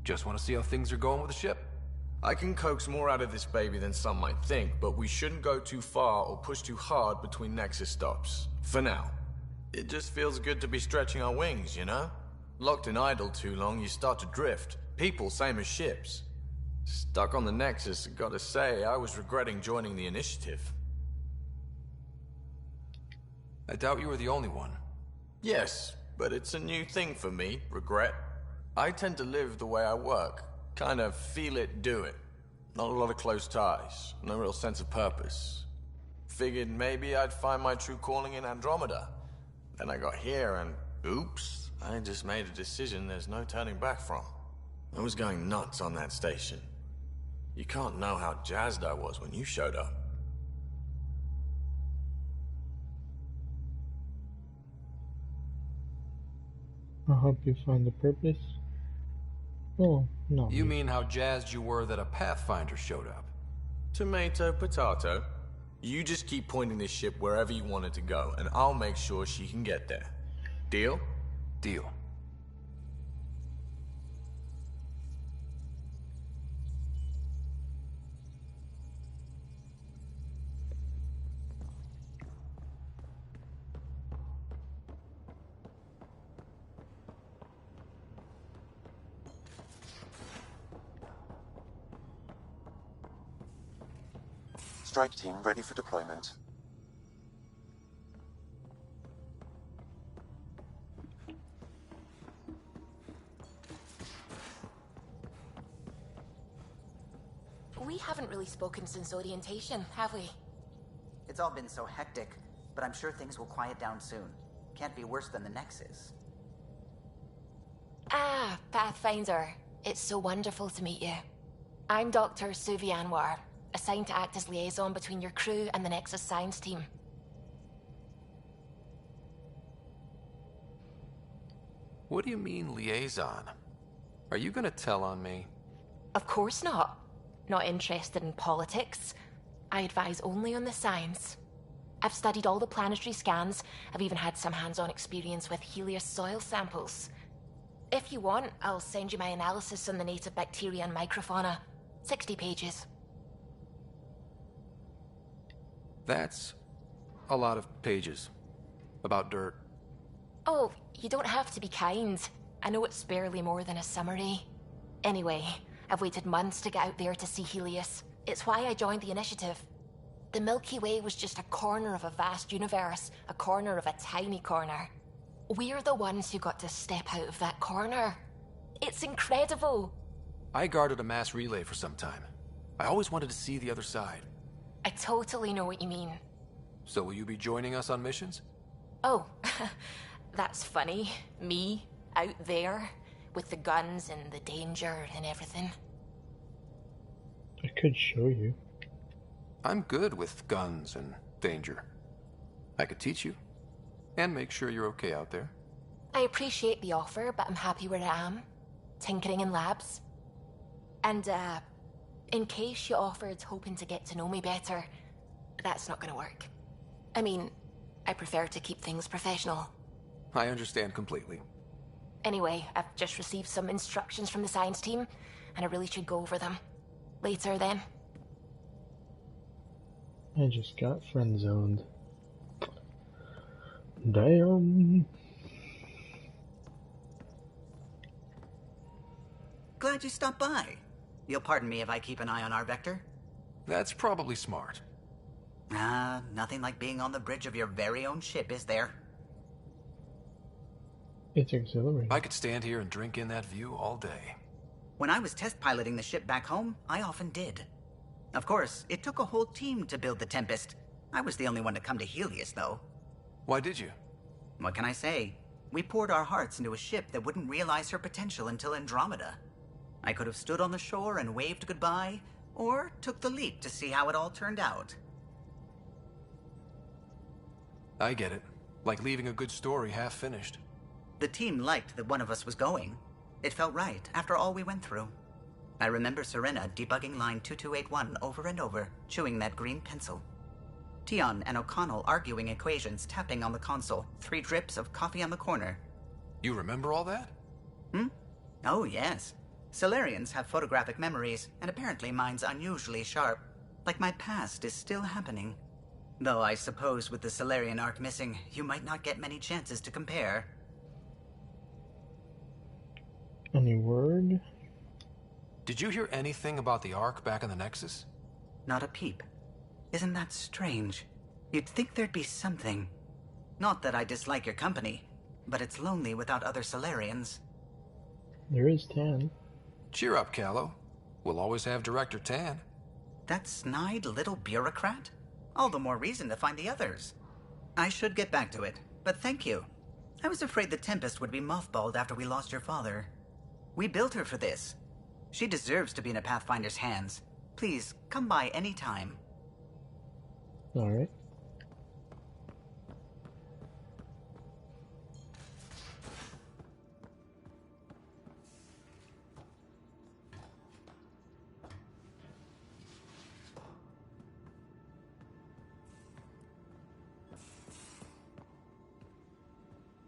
Just want to see how things are going with the ship. I can coax more out of this baby than some might think, but we shouldn't go too far or push too hard between Nexus stops. For now. It just feels good to be stretching our wings, you know? Locked in idle too long, you start to drift. People, same as ships. Stuck on the Nexus, gotta say, I was regretting joining the Initiative. I doubt you were the only one. Yes, but it's a new thing for me, regret. I tend to live the way I work. Kind of feel it, do it. Not a lot of close ties, no real sense of purpose. Figured maybe I'd find my true calling in Andromeda. Then I got here and, oops, I just made a decision there's no turning back from. I was going nuts on that station. You can't know how jazzed I was when you showed up. I'll help you find the purpose. Oh, no. You mean how jazzed you were that a Pathfinder showed up? Tomato, potato. You just keep pointing this ship wherever you want it to go, and I'll make sure she can get there. Deal? Deal. Strike team ready for deployment. We haven't really spoken since orientation, have we? It's all been so hectic, but I'm sure things will quiet down soon. Can't be worse than the Nexus. Ah, Pathfinder. It's so wonderful to meet you. I'm Dr. Suvi Anwar, assigned to act as liaison between your crew and the Nexus science team. What do you mean, liaison? Are you gonna tell on me? Of course not. Not interested in politics. I advise only on the science. I've studied all the planetary scans. I've even had some hands-on experience with Helios soil samples. If you want, I'll send you my analysis on the native bacteria and microfauna. 60 pages. That's a lot of pages. About dirt. Oh, you don't have to be kind. I know it's barely more than a summary. Anyway, I've waited months to get out there to see Helios. It's why I joined the Initiative. The Milky Way was just a corner of a vast universe, a corner of a tiny corner. We're the ones who got to step out of that corner. It's incredible. I guarded a mass relay for some time. I always wanted to see the other side. I totally know what you mean. So will you be joining us on missions? Oh, that's funny. Me, out there, with the guns and the danger and everything. I could show you. I'm good with guns and danger. I could teach you. And make sure you're okay out there. I appreciate the offer, but I'm happy where I am. Tinkering in labs. And, in case you offered hoping to get to know me better, that's not gonna work. I mean, I prefer to keep things professional. I understand completely. Anyway, I've just received some instructions from the science team, and I really should go over them. Later, then. I just got friend-zoned. Damn. Glad you stopped by. You'll pardon me if I keep an eye on our vector? That's probably smart. Nothing like being on the bridge of your very own ship, is there? It's exhilarating. I could stand here and drink in that view all day. When I was test piloting the ship back home, I often did. Of course, it took a whole team to build the Tempest. I was the only one to come to Helios, though. Why did you? What can I say? We poured our hearts into a ship that wouldn't realize her potential until Andromeda. I could have stood on the shore and waved goodbye, or took the leap to see how it all turned out. I get it. Like leaving a good story half-finished. The team liked that one of us was going. It felt right, after all we went through. I remember Serena debugging line 2281 over and over, chewing that green pencil. Tion and O'Connell arguing equations, tapping on the console, 3 drips of coffee on the corner. You remember all that? Oh, yes. Solarians have photographic memories, and apparently mine's unusually sharp. Like my past is still happening. Though I suppose with the Solarian arc missing, you might not get many chances to compare. Any word? Did you hear anything about the Ark back in the Nexus? Not a peep. Isn't that strange? You'd think there'd be something. Not that I dislike your company, but it's lonely without other Solarians. There is Tan. Cheer up, Callow. We'll always have Director Tan. That snide little bureaucrat? All the more reason to find the others. I should get back to it, but thank you. I was afraid the Tempest would be mothballed after we lost your father. We built her for this. She deserves to be in a Pathfinder's hands. Please, come by any time. Alright.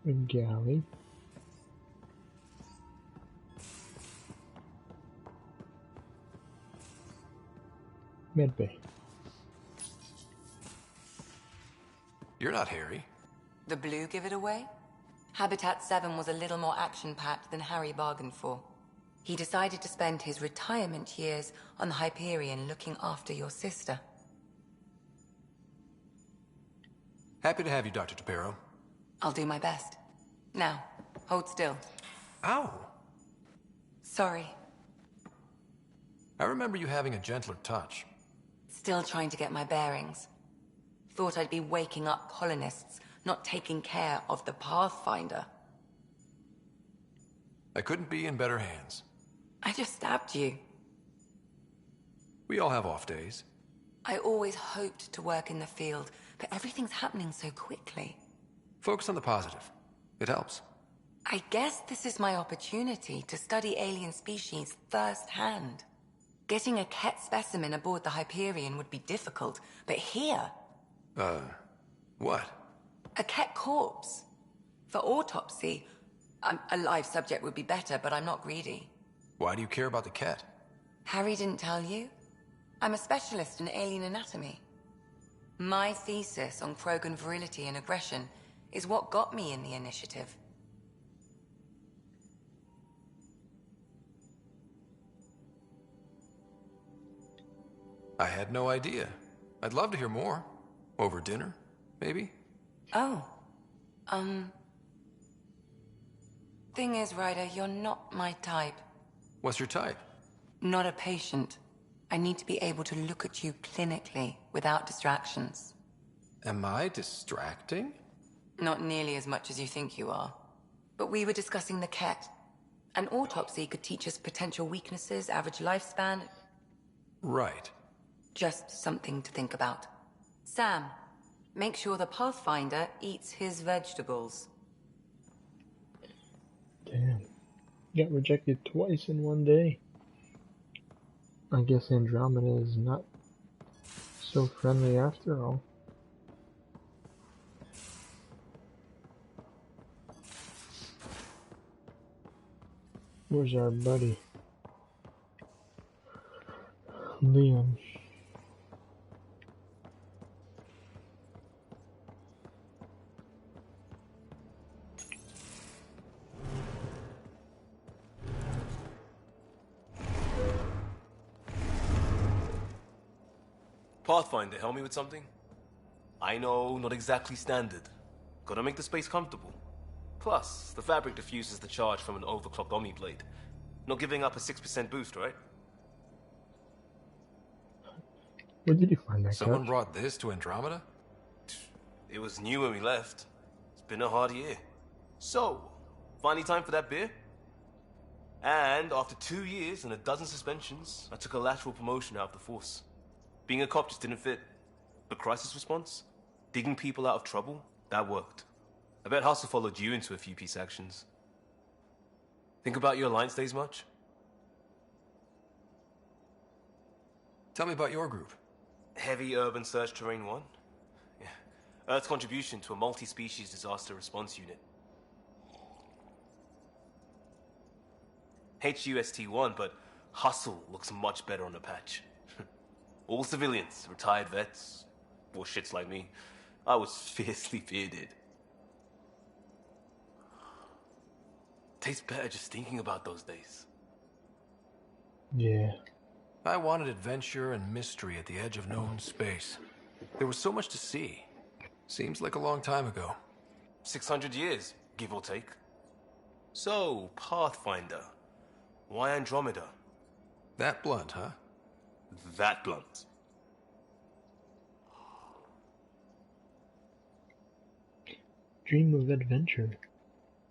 A galley. Medbay. You're not Harry. The blue give it away? Habitat 7 was a little more action-packed than Harry bargained for. He decided to spend his retirement years on the Hyperion looking after your sister. Happy to have you, Dr. Tapero. I'll do my best. Now, hold still. Ow! Sorry. I remember you having a gentler touch. Still trying to get my bearings. Thought I'd be waking up colonists, not taking care of the Pathfinder. I couldn't be in better hands. I just stabbed you. We all have off days. I always hoped to work in the field, but everything's happening so quickly. Focus on the positive. It helps. I guess this is my opportunity to study alien species firsthand. Getting a Ket specimen aboard the Hyperion would be difficult, but here... what? A Ket corpse. For autopsy, a live subject would be better, but I'm not greedy. Why do you care about the Ket? Harry didn't tell you? I'm a specialist in alien anatomy. My thesis on Krogan virility and aggression is what got me in the initiative. I had no idea. I'd love to hear more. Over dinner, maybe? Oh. Thing is, Ryder, you're not my type. What's your type? Not a patient. I need to be able to look at you clinically, without distractions. Am I distracting? Not nearly as much as you think you are. But we were discussing the Ket. An autopsy could teach us potential weaknesses, average lifespan. Right. Just something to think about. Sam, make sure the Pathfinder eats his vegetables. Damn. Got rejected twice in one day. I guess Andromeda is not so friendly after all. Where's our buddy? Liam. Pathfinder, help me with something? I know, not exactly standard. Gotta make the space comfortable. Plus, the fabric diffuses the charge from an overclocked Omniblade. Not giving up a 6% boost, right? Where did you find that Someone couch? brought this to Andromeda? It was new when we left. It's been a hard year. So, finally time for that beer? And after 2 years and a dozen suspensions, I took a lateral promotion out of the force. Being a cop just didn't fit. But crisis response? Digging people out of trouble? That worked. I bet Hustle followed you into a few peace actions. Think about your Alliance days much? Tell me about your group. Heavy Urban Search Terrain 1? Yeah. Earth's contribution to a multi-species disaster response unit. HUST-1, but Hustle looks much better on the patch. All civilians, retired vets, or shits like me. I was fiercely bearded. Tastes better just thinking about those days. Yeah. I wanted adventure and mystery at the edge of known space. There was so much to see. Seems like a long time ago. 600 years, give or take. So, Pathfinder. Why Andromeda? That blunt, huh? That blunt. Dream of adventure.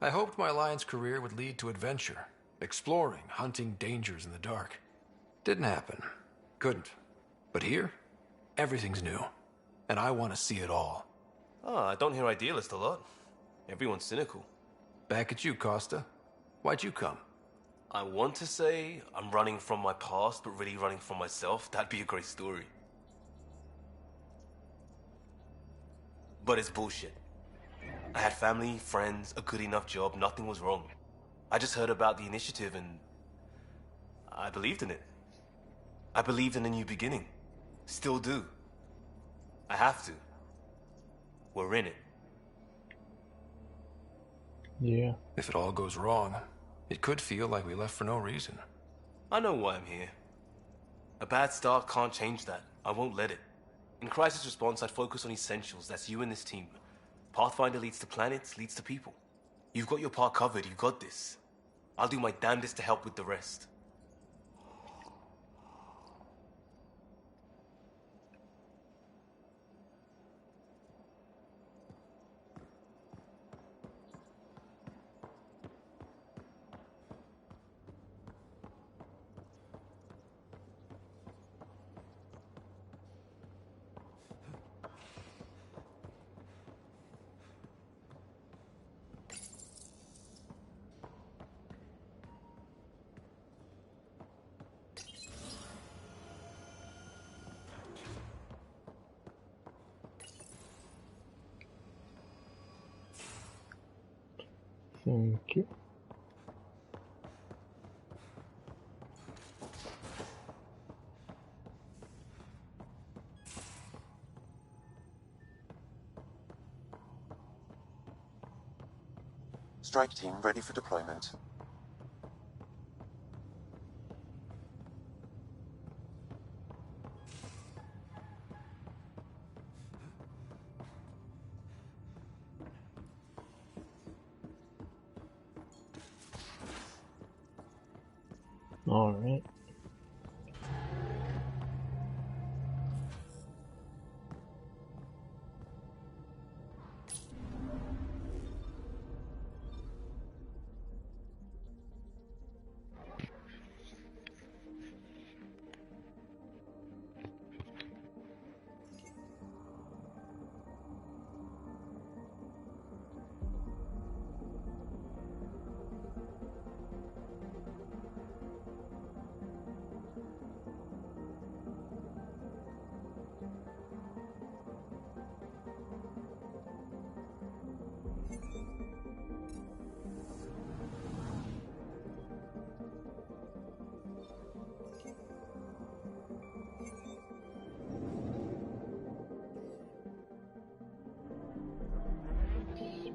I hoped my Alliance career would lead to adventure. Exploring, hunting dangers in the dark. Didn't happen. Couldn't. But here, everything's new. And I want to see it all. Ah, I don't hear idealist a lot. Everyone's cynical. Back at you, Costa. Why'd you come? I want to say I'm running from my past, but really running from myself. That'd be a great story. But it's bullshit. I had family, friends, a good enough job, nothing was wrong. I just heard about the initiative and I believed in it. I believed in a new beginning. Still do. I have to. We're in it. Yeah. If it all goes wrong, it could feel like we left for no reason. I know why I'm here. A bad start can't change that. I won't let it. In crisis response, I'd focus on essentials. That's you and this team. Pathfinder leads to planets, leads to people. You've got your part covered. You got this. I'll do my damnedest to help with the rest. Thank you. Strike team ready for deployment. All right.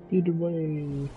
Speed away.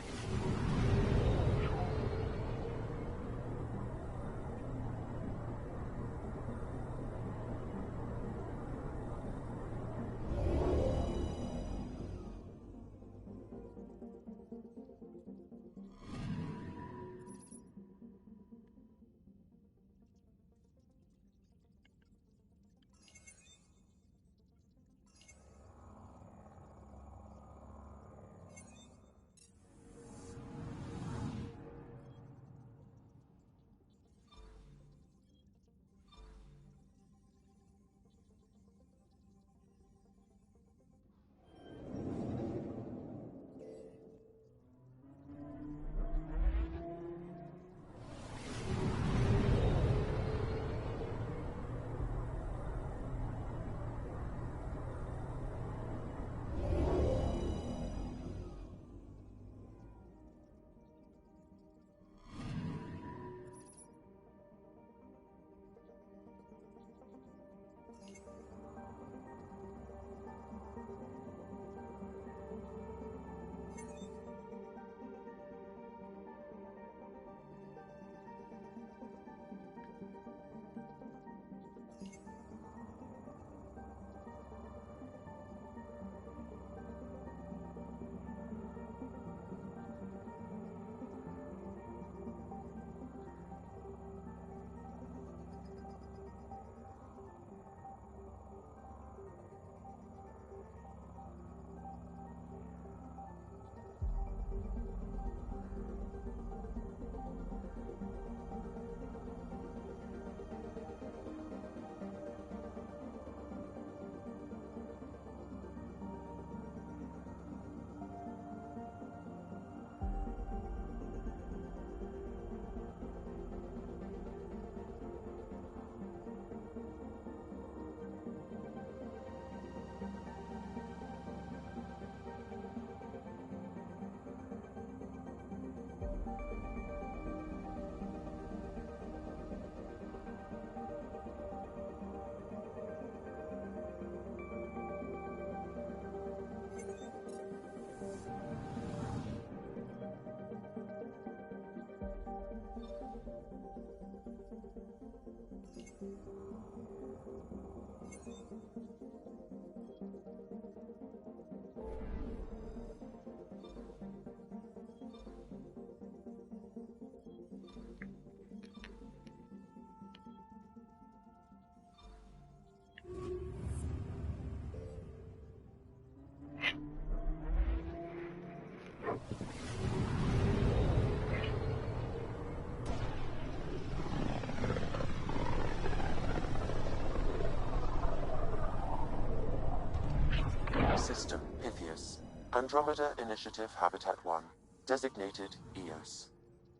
Andromeda Initiative Habitat 1, designated EOS.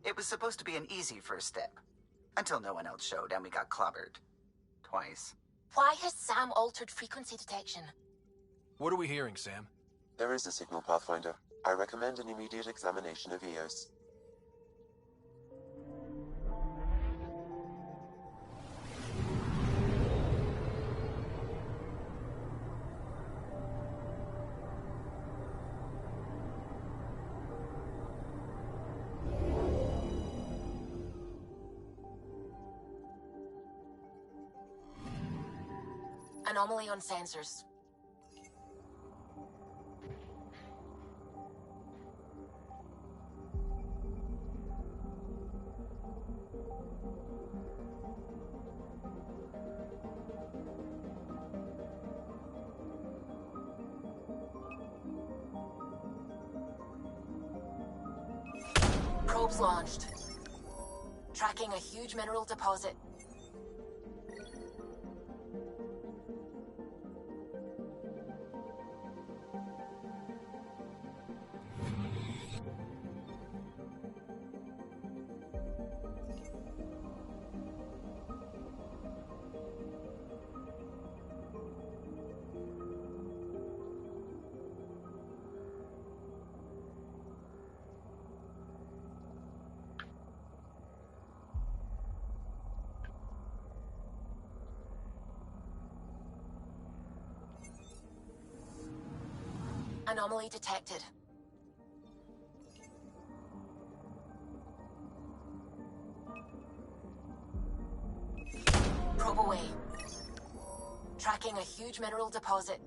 It was supposed to be an easy first step. Until no one else showed and we got clobbered. Twice. Why has Sam altered frequency detection? What are we hearing, Sam? There is a signal, Pathfinder. I recommend an immediate examination of EOS. Anomaly on sensors. Probes launched. Tracking a huge mineral deposit. Anomaly detected. Probe away. Tracking a huge mineral deposit.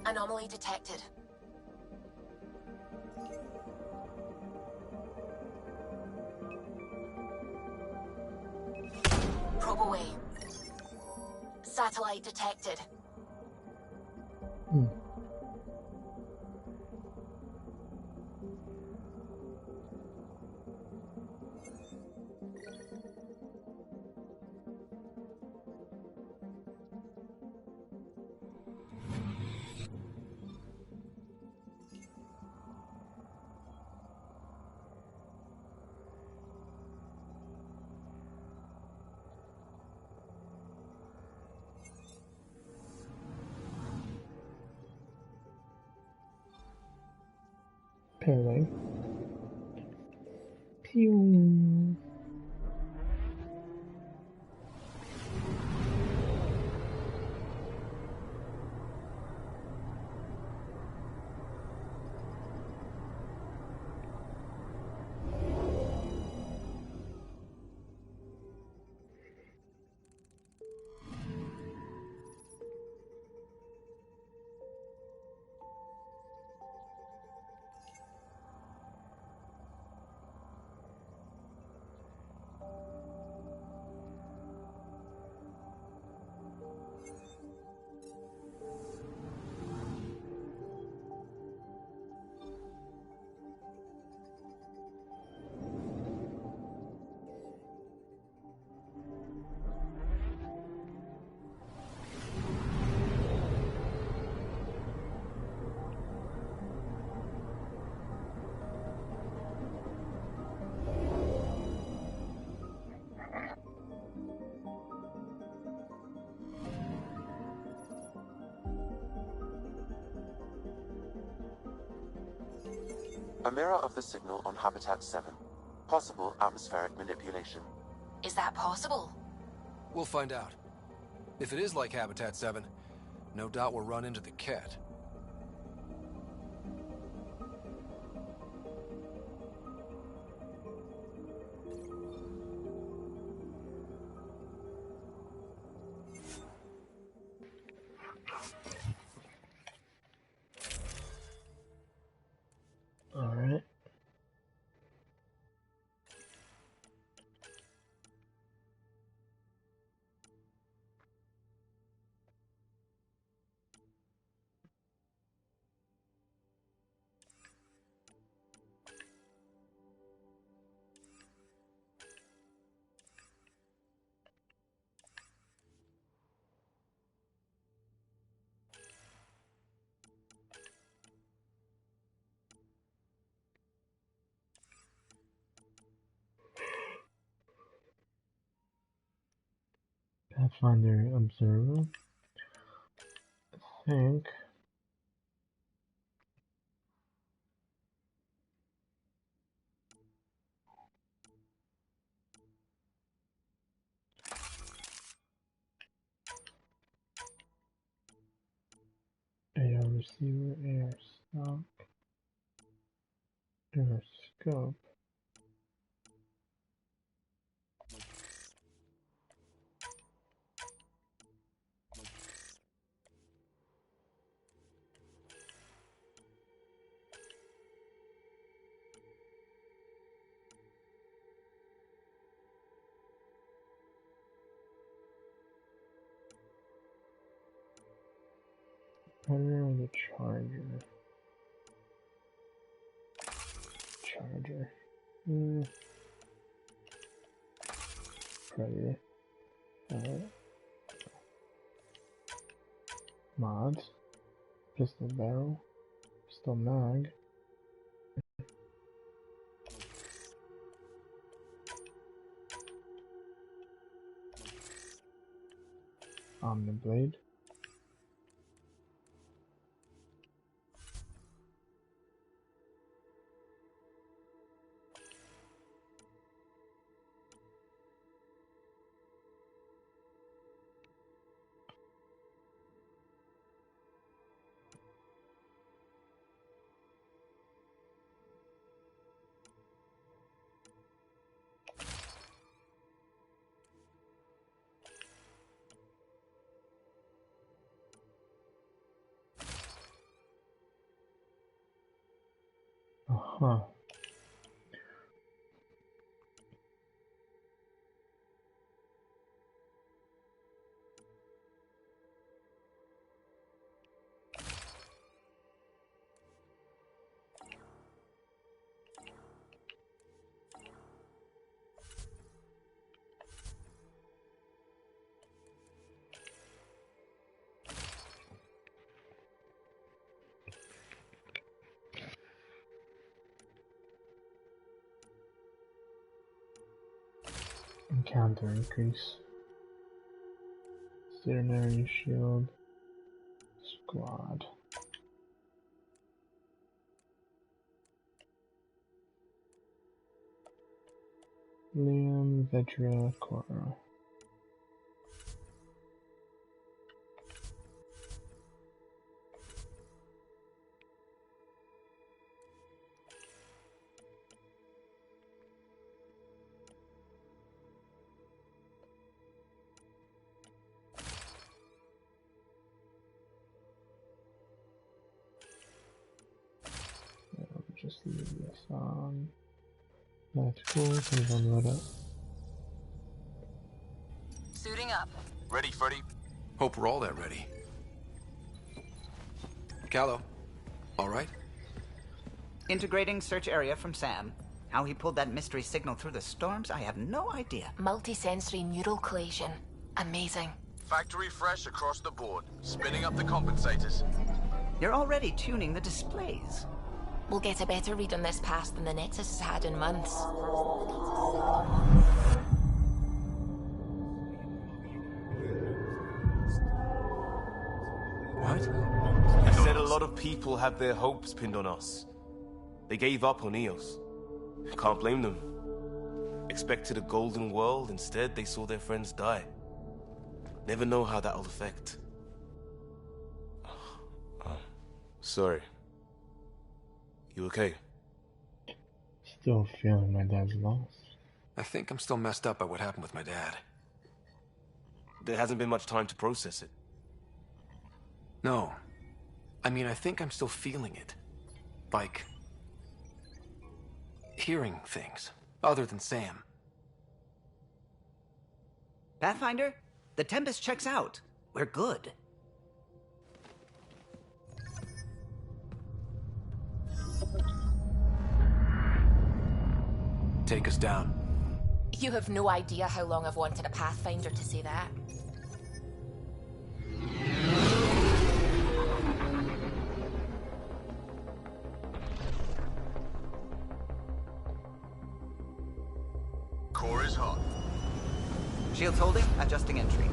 Anomaly detected. Probe away. Satellite detected. Paragliding. Pew! A mirror of the signal on Habitat 7. Possible atmospheric manipulation. Is that possible? We'll find out. If it is like Habitat 7, no doubt we'll run into the cat. Alright. Pathfinder Observer. I think. AR receiver, AR stock, AR scope. Predator or the Charger? Charger. Predator. Alright. Mods. Pistol barrel. Pistol mag. Omniblade. Uh-huh. Encounter increase. Centenary shield. Squad. Liam, Vedra, Cora. Just leave this on. That's cool. Please unload it. Suiting up. Ready, Freddy? Hope we're all that ready. Callow, all right? Integrating search area from Sam. How he pulled that mystery signal through the storms, I have no idea. Multisensory neural collation. Amazing. Factory fresh across the board. Spinning up the compensators. You're already tuning the displays. We'll get a better read on this pass than the Nexus has had in months. What? I said a lot of people have their hopes pinned on us. They gave up on Eos. Can't blame them. Expected a golden world, instead they saw their friends die. Never know how that'll affect. Sorry. You okay? Still feeling my dad's loss. I think I'm still messed up by what happened with my dad. There hasn't been much time to process it. No. I mean, I think I'm still feeling it. Like... hearing things, other than Sam. Pathfinder, the Tempest checks out. We're good. Take us down. You have no idea how long I've wanted a Pathfinder to say that. Core is hot. Shields holding, adjusting entry.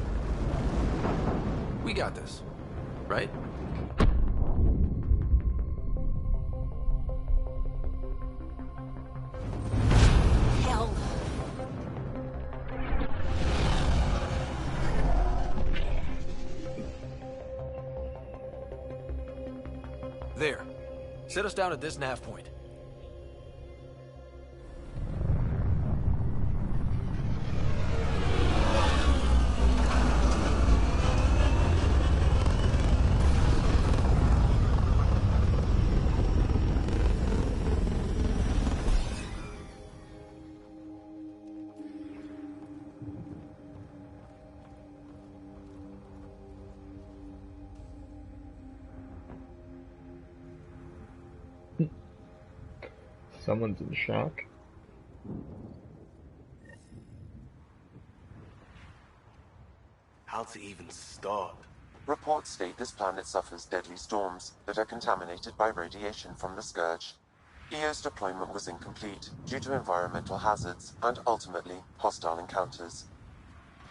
We got this, right? Hell. There. Set us down at this nav point. Someone's in shock. How to even start? Reports state this planet suffers deadly storms that are contaminated by radiation from the Scourge. EO's deployment was incomplete due to environmental hazards and ultimately hostile encounters.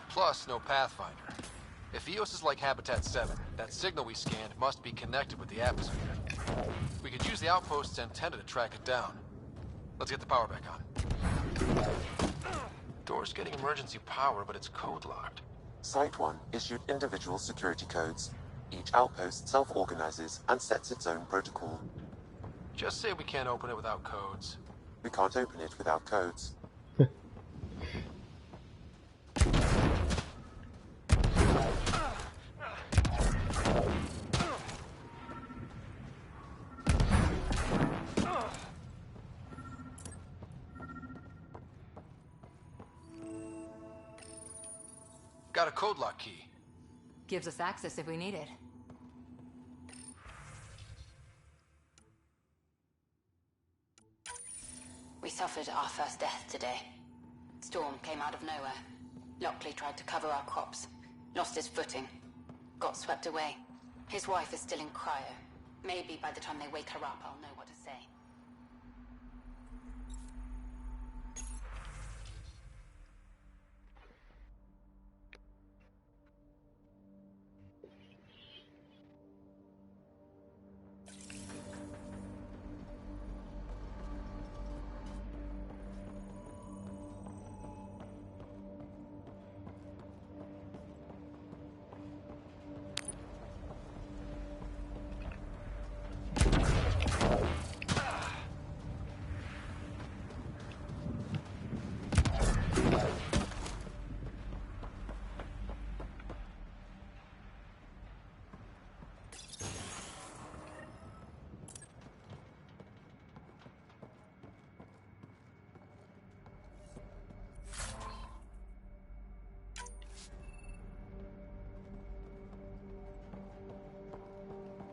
Plus, no Pathfinder. If Eos is like Habitat 7, that signal we scanned must be connected with the atmosphere. We could use the outpost's antenna to track it down. Let's get the power back on. Door's getting emergency power, but it's code-locked. Site 1 issued individual security codes. Each outpost self-organizes and sets its own protocol. Just say we can't open it without codes. We can't open it without codes. Got a code lock key. Gives us access if we need it. We suffered our first death today. Storm came out of nowhere. Lockley tried to cover our crops. Lost his footing. Got swept away. His wife is still in cryo. Maybe by the time they wake her up, I'll know what to say.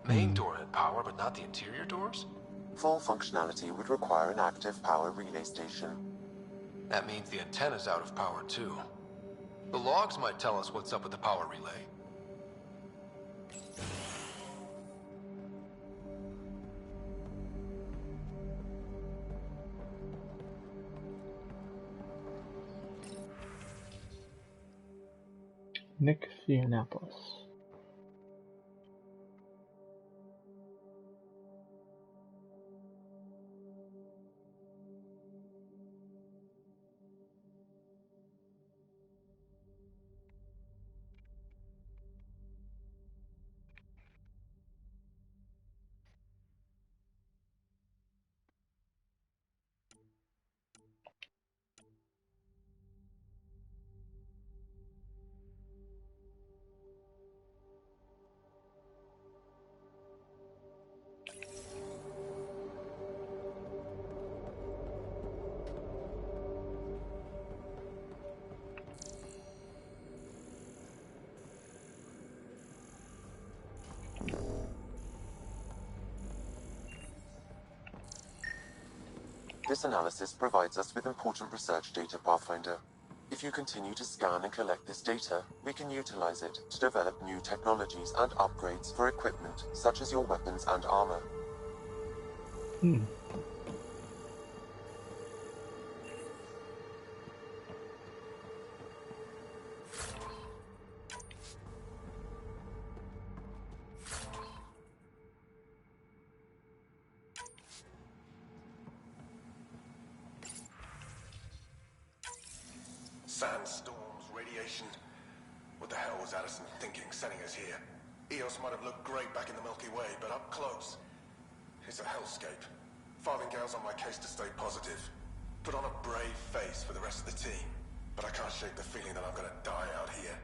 main door had power, but not the interior doors? Full functionality would require an active power relay station. That means the antenna's out of power too. The logs might tell us what's up with the power relay. Nixianapolis. This analysis provides us with important research data, Pathfinder. If you continue to scan and collect this data, we can utilize it to develop new technologies and upgrades for equipment, such as your weapons and armor. Sandstorms, radiation. What the hell was Addison thinking sending us here? Eos might have looked great back in the Milky Way, but up close, it's a hellscape. Farthingale's on my case to stay positive. Put on a brave face for the rest of the team, but I can't shake the feeling that I'm gonna die out here.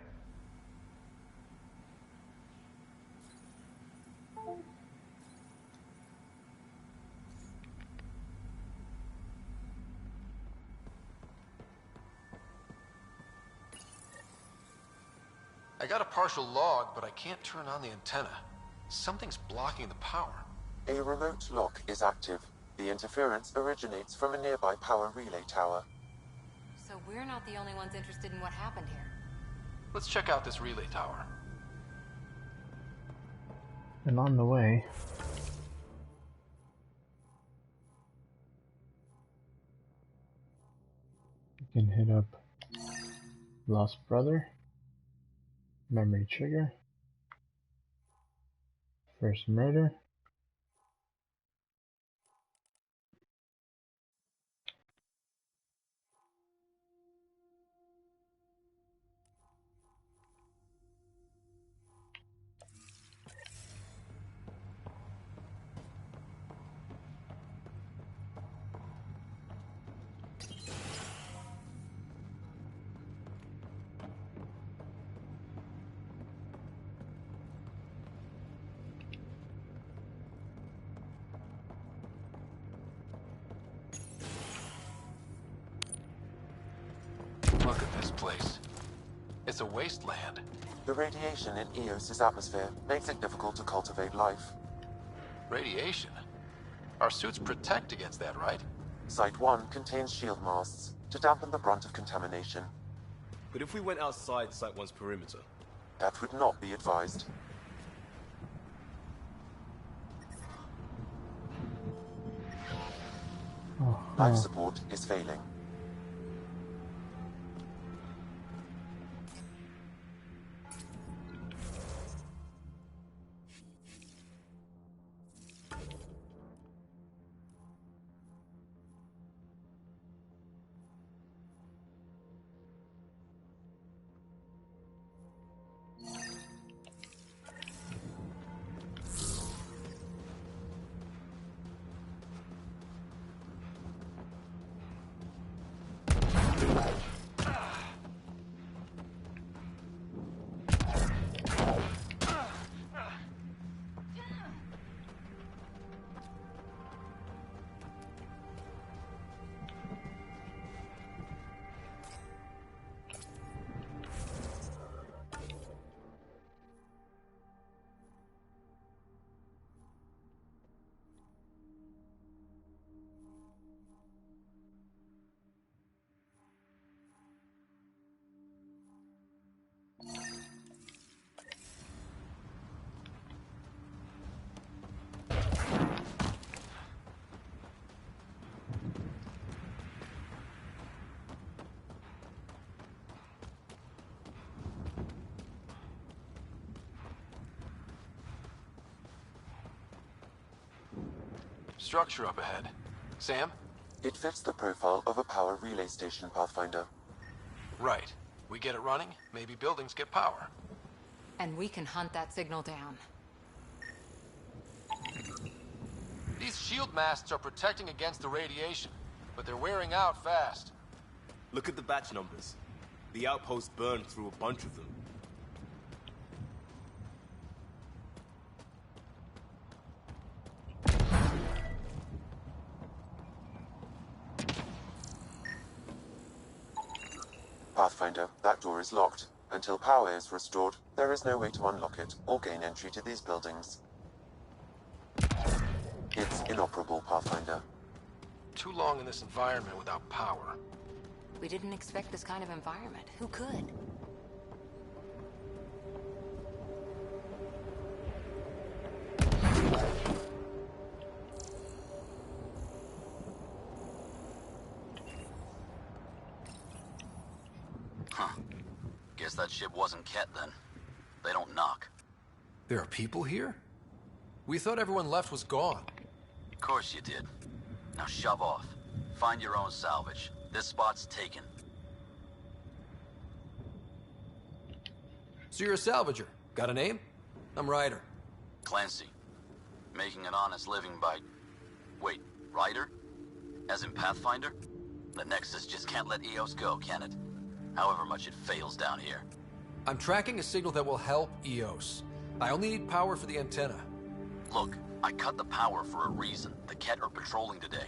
I got a partial log, but I can't turn on the antenna. Something's blocking the power. A remote lock is active. The interference originates from a nearby power relay tower. So we're not the only ones interested in what happened here. Let's check out this relay tower. And on the way, we can hit up Lost Brother, Memory Trigger, First Murder, Look at this place. It's a wasteland. The radiation in Eos's atmosphere makes it difficult to cultivate life. Radiation? Our suits protect against that, right? Site 1 contains shield masts to dampen the brunt of contamination. But if we went outside Site 1's perimeter? That would not be advised. Life support is failing. Structure up ahead. Sam? It fits the profile of a power relay station, Pathfinder. Right. We get it running, maybe buildings get power. And we can hunt that signal down. These shield masts are protecting against the radiation, but they're wearing out fast. Look at the batch numbers. The outpost burned through a bunch of them. Pathfinder, that door is locked. Until power is restored, there is no way to unlock it or gain entry to these buildings. It's inoperable, Pathfinder. Too long in this environment without power. We didn't expect this kind of environment. Who could? Huh. Guess that ship wasn't Ket then. They don't knock. There are people here? We thought everyone left was gone. Of course you did. Now shove off. Find your own salvage. This spot's taken. So you're a salvager. Got a name? I'm Ryder. Clancy. Making an honest living by... Wait, Ryder? As in Pathfinder? The Nexus just can't let EOS go, can it? However much it fails down here. I'm tracking a signal that will help EOS. I only need power for the antenna. Look, I cut the power for a reason. The Ket are patrolling today.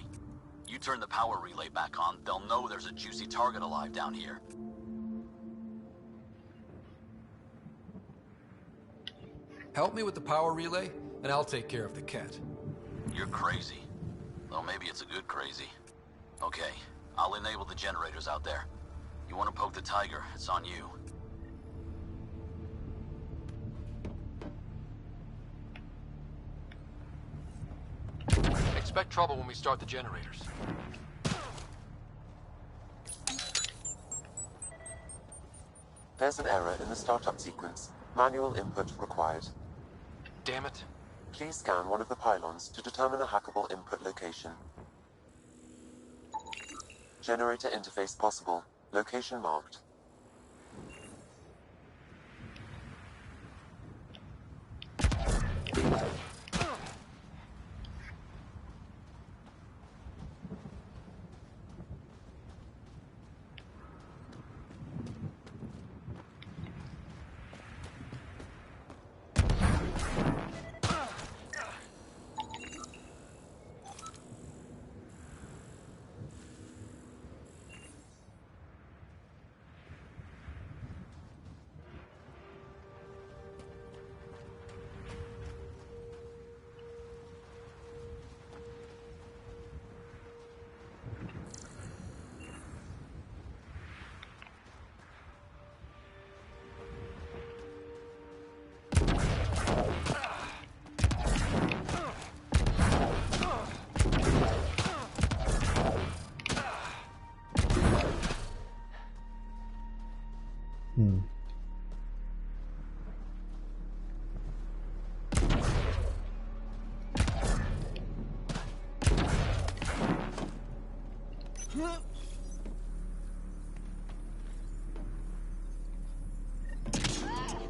You turn the power relay back on, they'll know there's a juicy target alive down here. Help me with the power relay, and I'll take care of the Ket. You're crazy. Though maybe it's a good crazy. Okay, I'll enable the generators out there. You want to poke the tiger, it's on you. Expect trouble when we start the generators. There's an error in the startup sequence. Manual input required. Damn it. Please scan one of the pylons to determine a hackable input location. Generator interface possible. Location marked.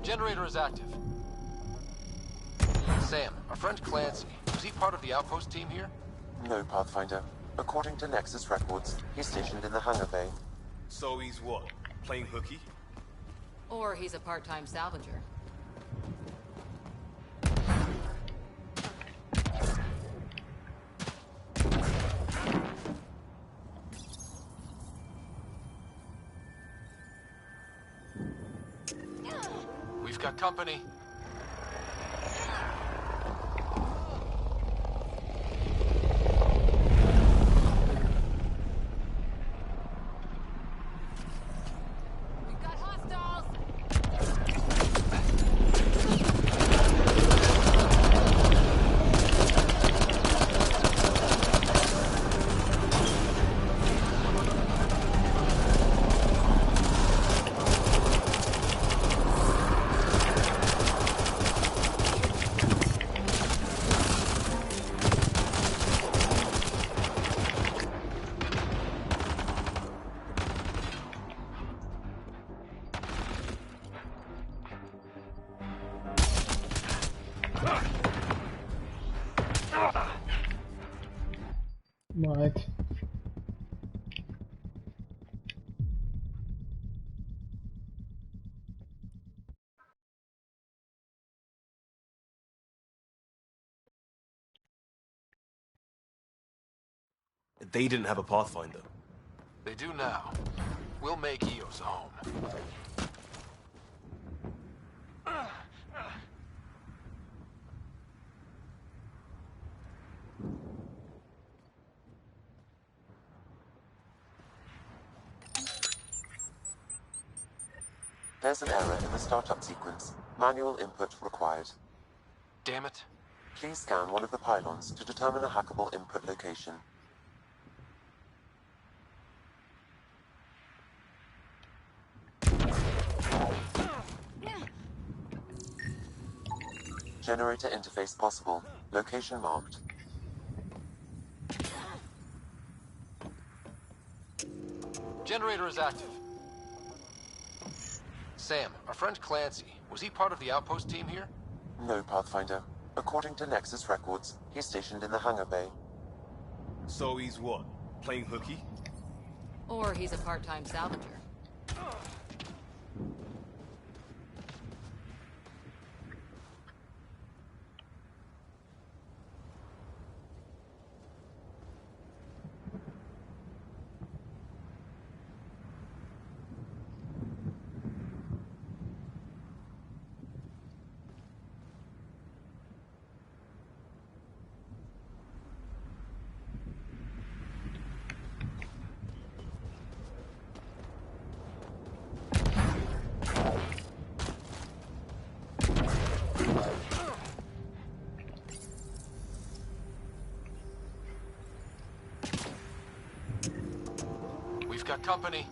Generator is active. Sam, our friend Clancy, was he part of the outpost team here? No, Pathfinder. According to Nexus records, he's stationed in the hangar bay. So he's what? Playing hooky? Or he's a part-time salvager. We've got company. We've got hostiles! They didn't have a Pathfinder. They do now. We'll make Eos a home. There's an error in the startup sequence. Manual input required. Damn it. Please scan one of the pylons to determine a hackable input location. Generator interface possible. Location marked. Generator is active. Sam, our friend Clancy, was he part of the outpost team here? No, Pathfinder. According to Nexus records, he's stationed in the hangar bay. So he's what? Playing hooky? Or he's a part-time salvager. We've got company.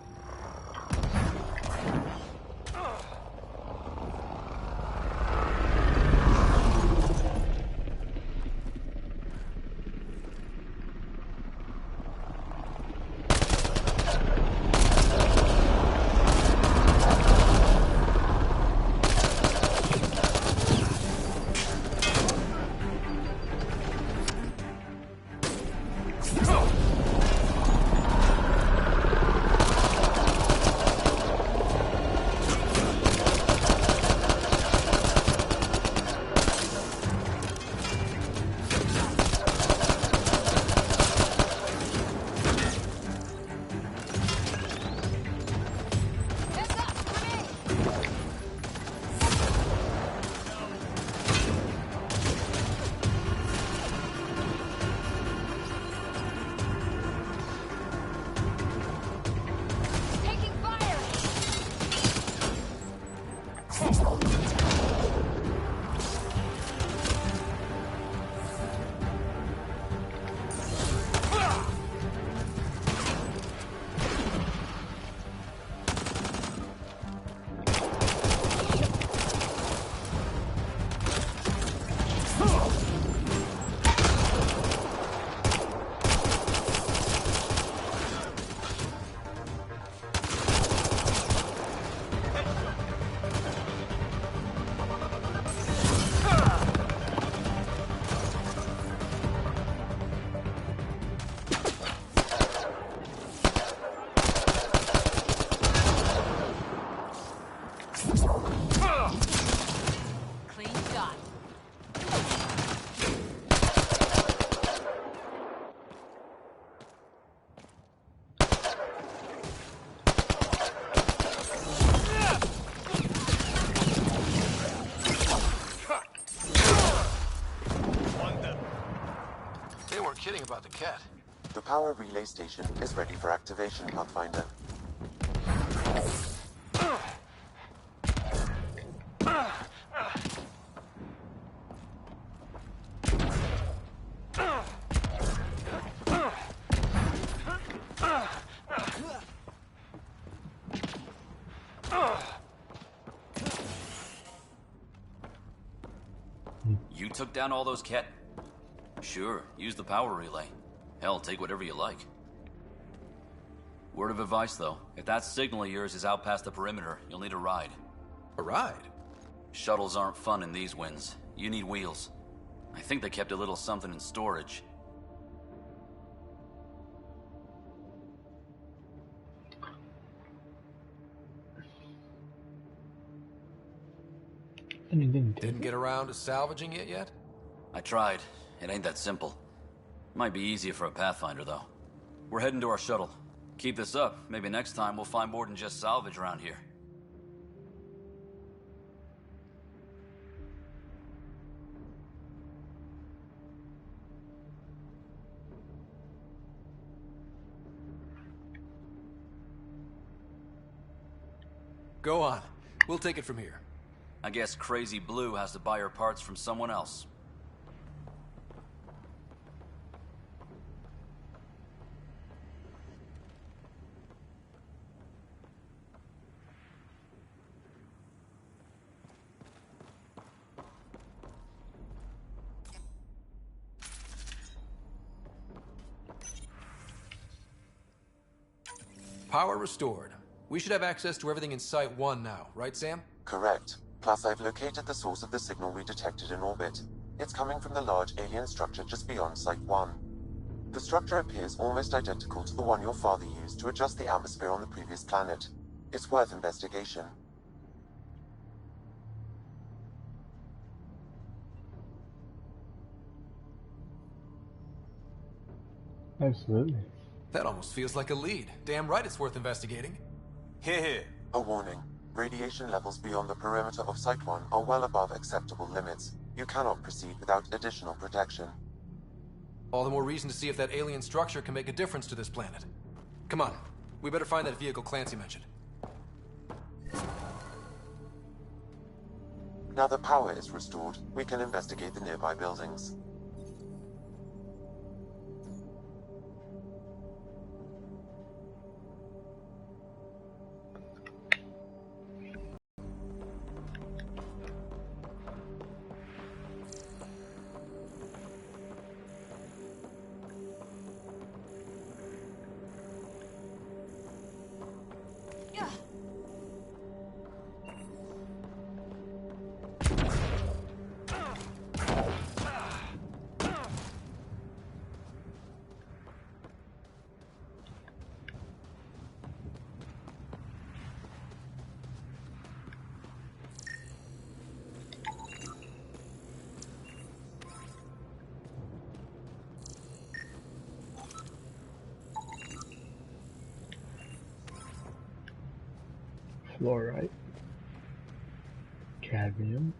Kidding about the cat. The power relay station is ready for activation, Pathfinder. You took down all those cat? Sure, use the power relay. Hell, take whatever you like. Word of advice, though. If that signal of yours is out past the perimeter, you'll need a ride. A ride? Shuttles aren't fun in these winds. You need wheels. I think they kept a little something in storage. Didn't get around to salvaging it yet? I tried. It ain't that simple. Might be easier for a Pathfinder, though. We're heading to our shuttle. Keep this up. Maybe next time we'll find more than just salvage around here. Go on. We'll take it from here. I guess Crazy Blue has to buy her parts from someone else. Power restored. We should have access to everything in Site 1 now, right, Sam? Correct. Plus, I've located the source of the signal we detected in orbit. It's coming from the large alien structure just beyond Site 1. The structure appears almost identical to the one your father used to adjust the atmosphere on the previous planet. It's worth investigation. Absolutely. That almost feels like a lead. Damn right it's worth investigating. Here. A warning. Radiation levels beyond the perimeter of Site 1 are well above acceptable limits. You cannot proceed without additional protection. All the more reason to see if that alien structure can make a difference to this planet. Come on. We better find that vehicle Clancy mentioned. Now that power is restored, we can investigate the nearby buildings. Fluorite, cadmium,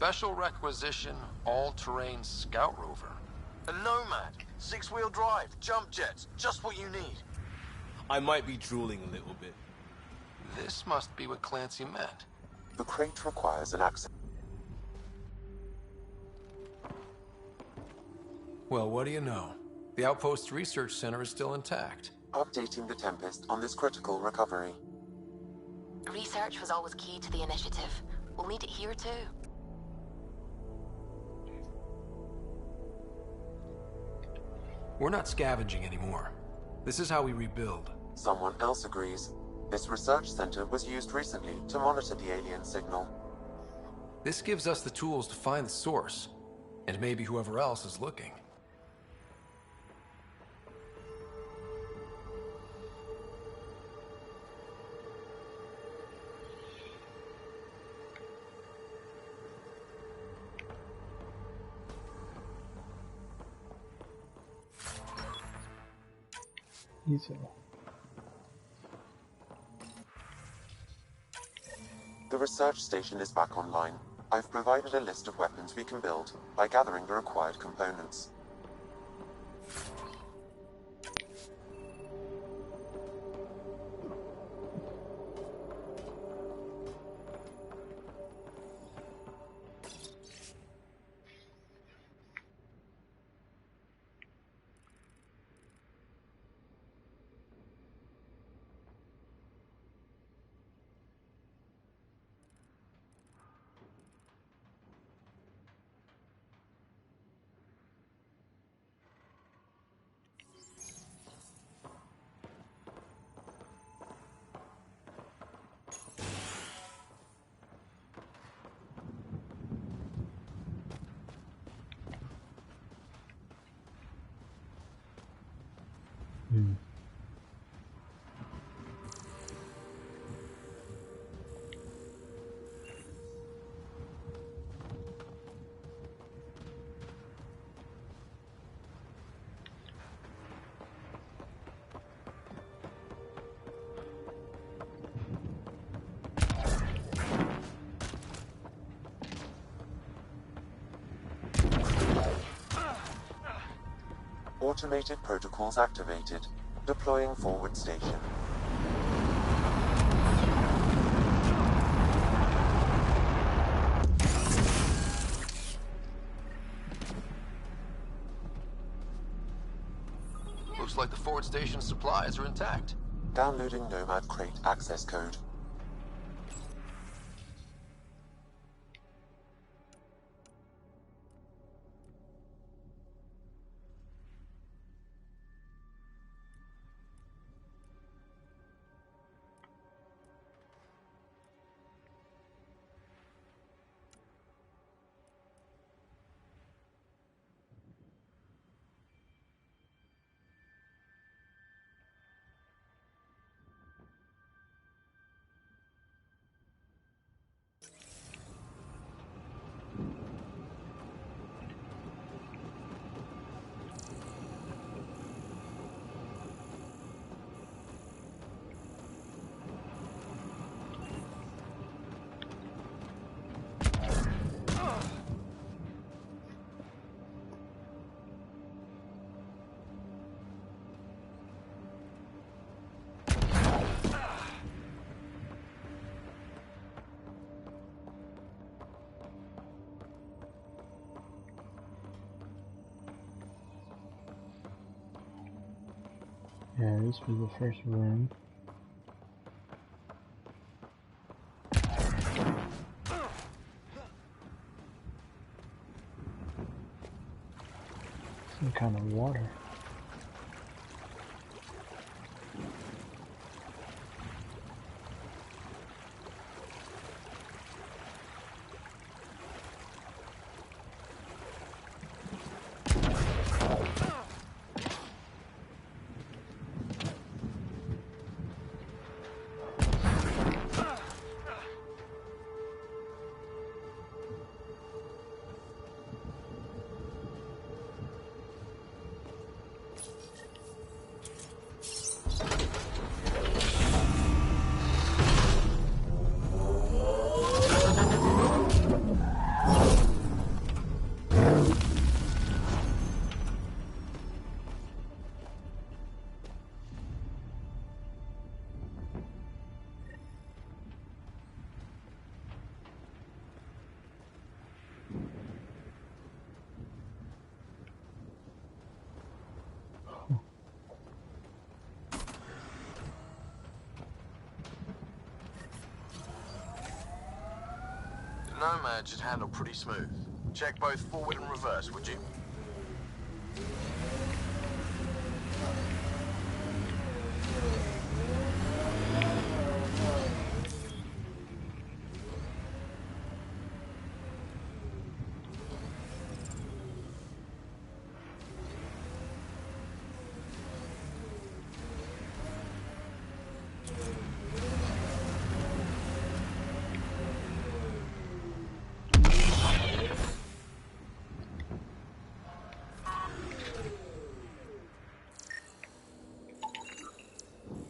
Special requisition, all-terrain scout rover. A Nomad. 6-wheel drive, jump jets, just what you need. I might be drooling a little bit. This must be what Clancy meant. The crate requires an access. Well, what do you know? The Outpost Research Center is still intact. Updating the Tempest on this critical recovery. Research was always key to the initiative. We'll need it here too. We're not scavenging anymore. This is how we rebuild. Someone else agrees. This research center was used recently to monitor the alien signal. This gives us the tools to find the source, and maybe whoever else is looking. The research station is back online. I've provided a list of weapons we can build by gathering the required components. Hmm. Automated protocols activated. Deploying forward station. Looks like the forward station supplies are intact. Downloading Nomad Crate access code. Yeah, this was the first room. Some kind of water. Nomad should handle pretty smooth. Check both forward and reverse, would you?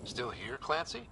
Still here, Clancy?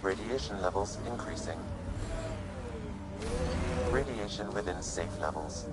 Radiation levels increasing. Radiation within safe levels.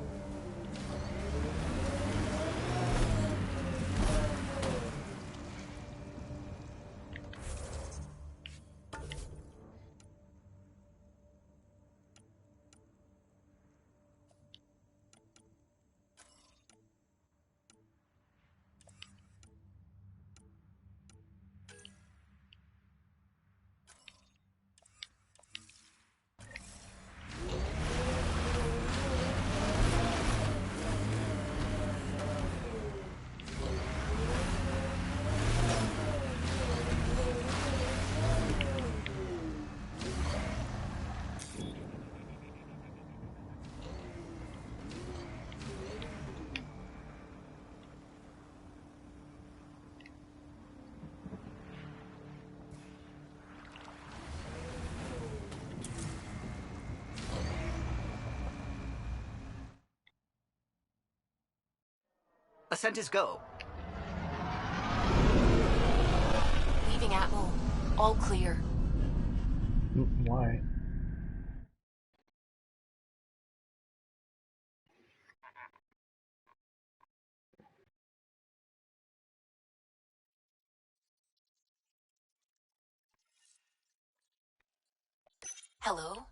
Ascent is go. Leaving Atmo. All clear. Why? Hello?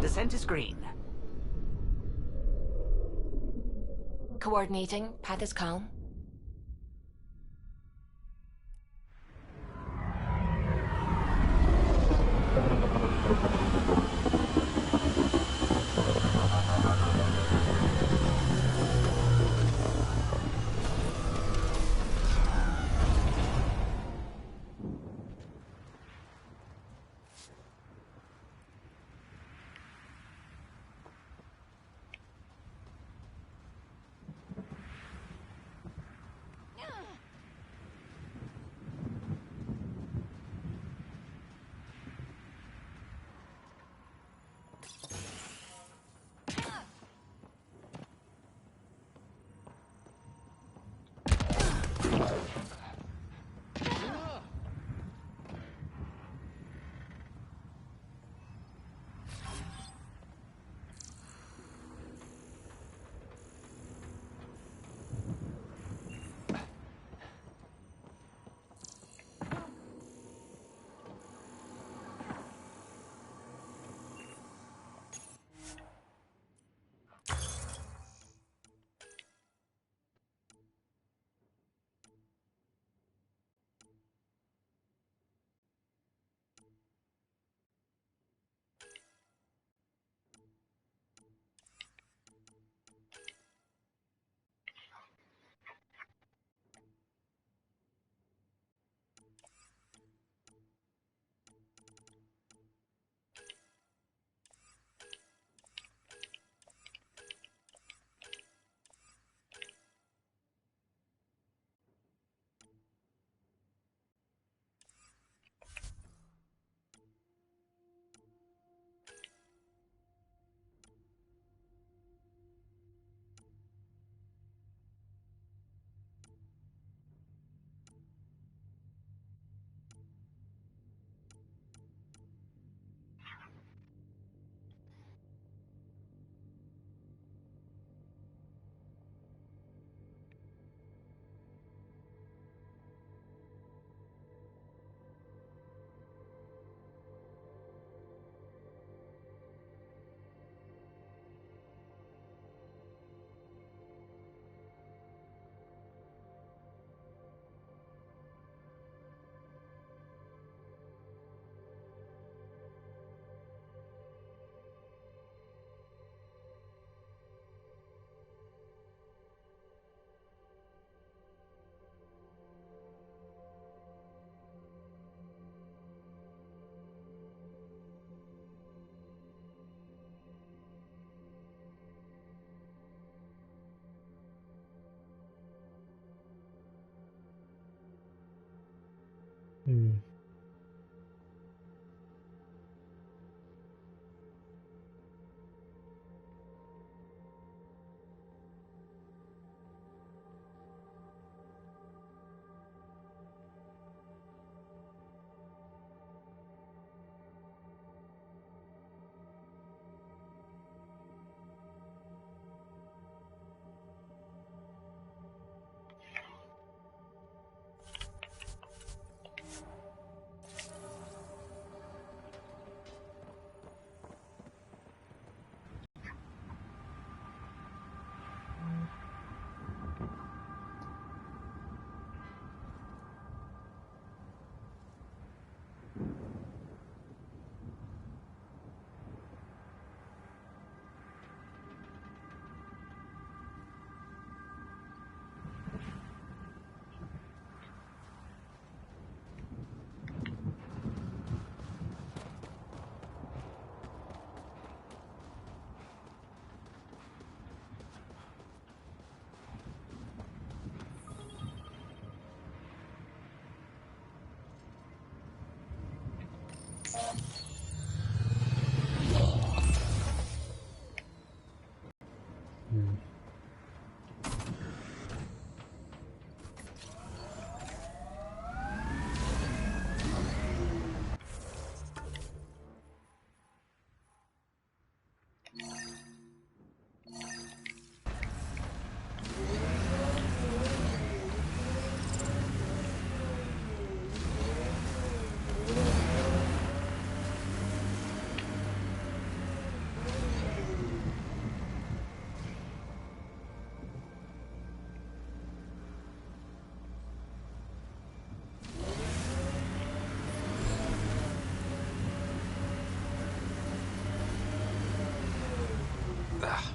Descent is green. Coordinating. Path is calm.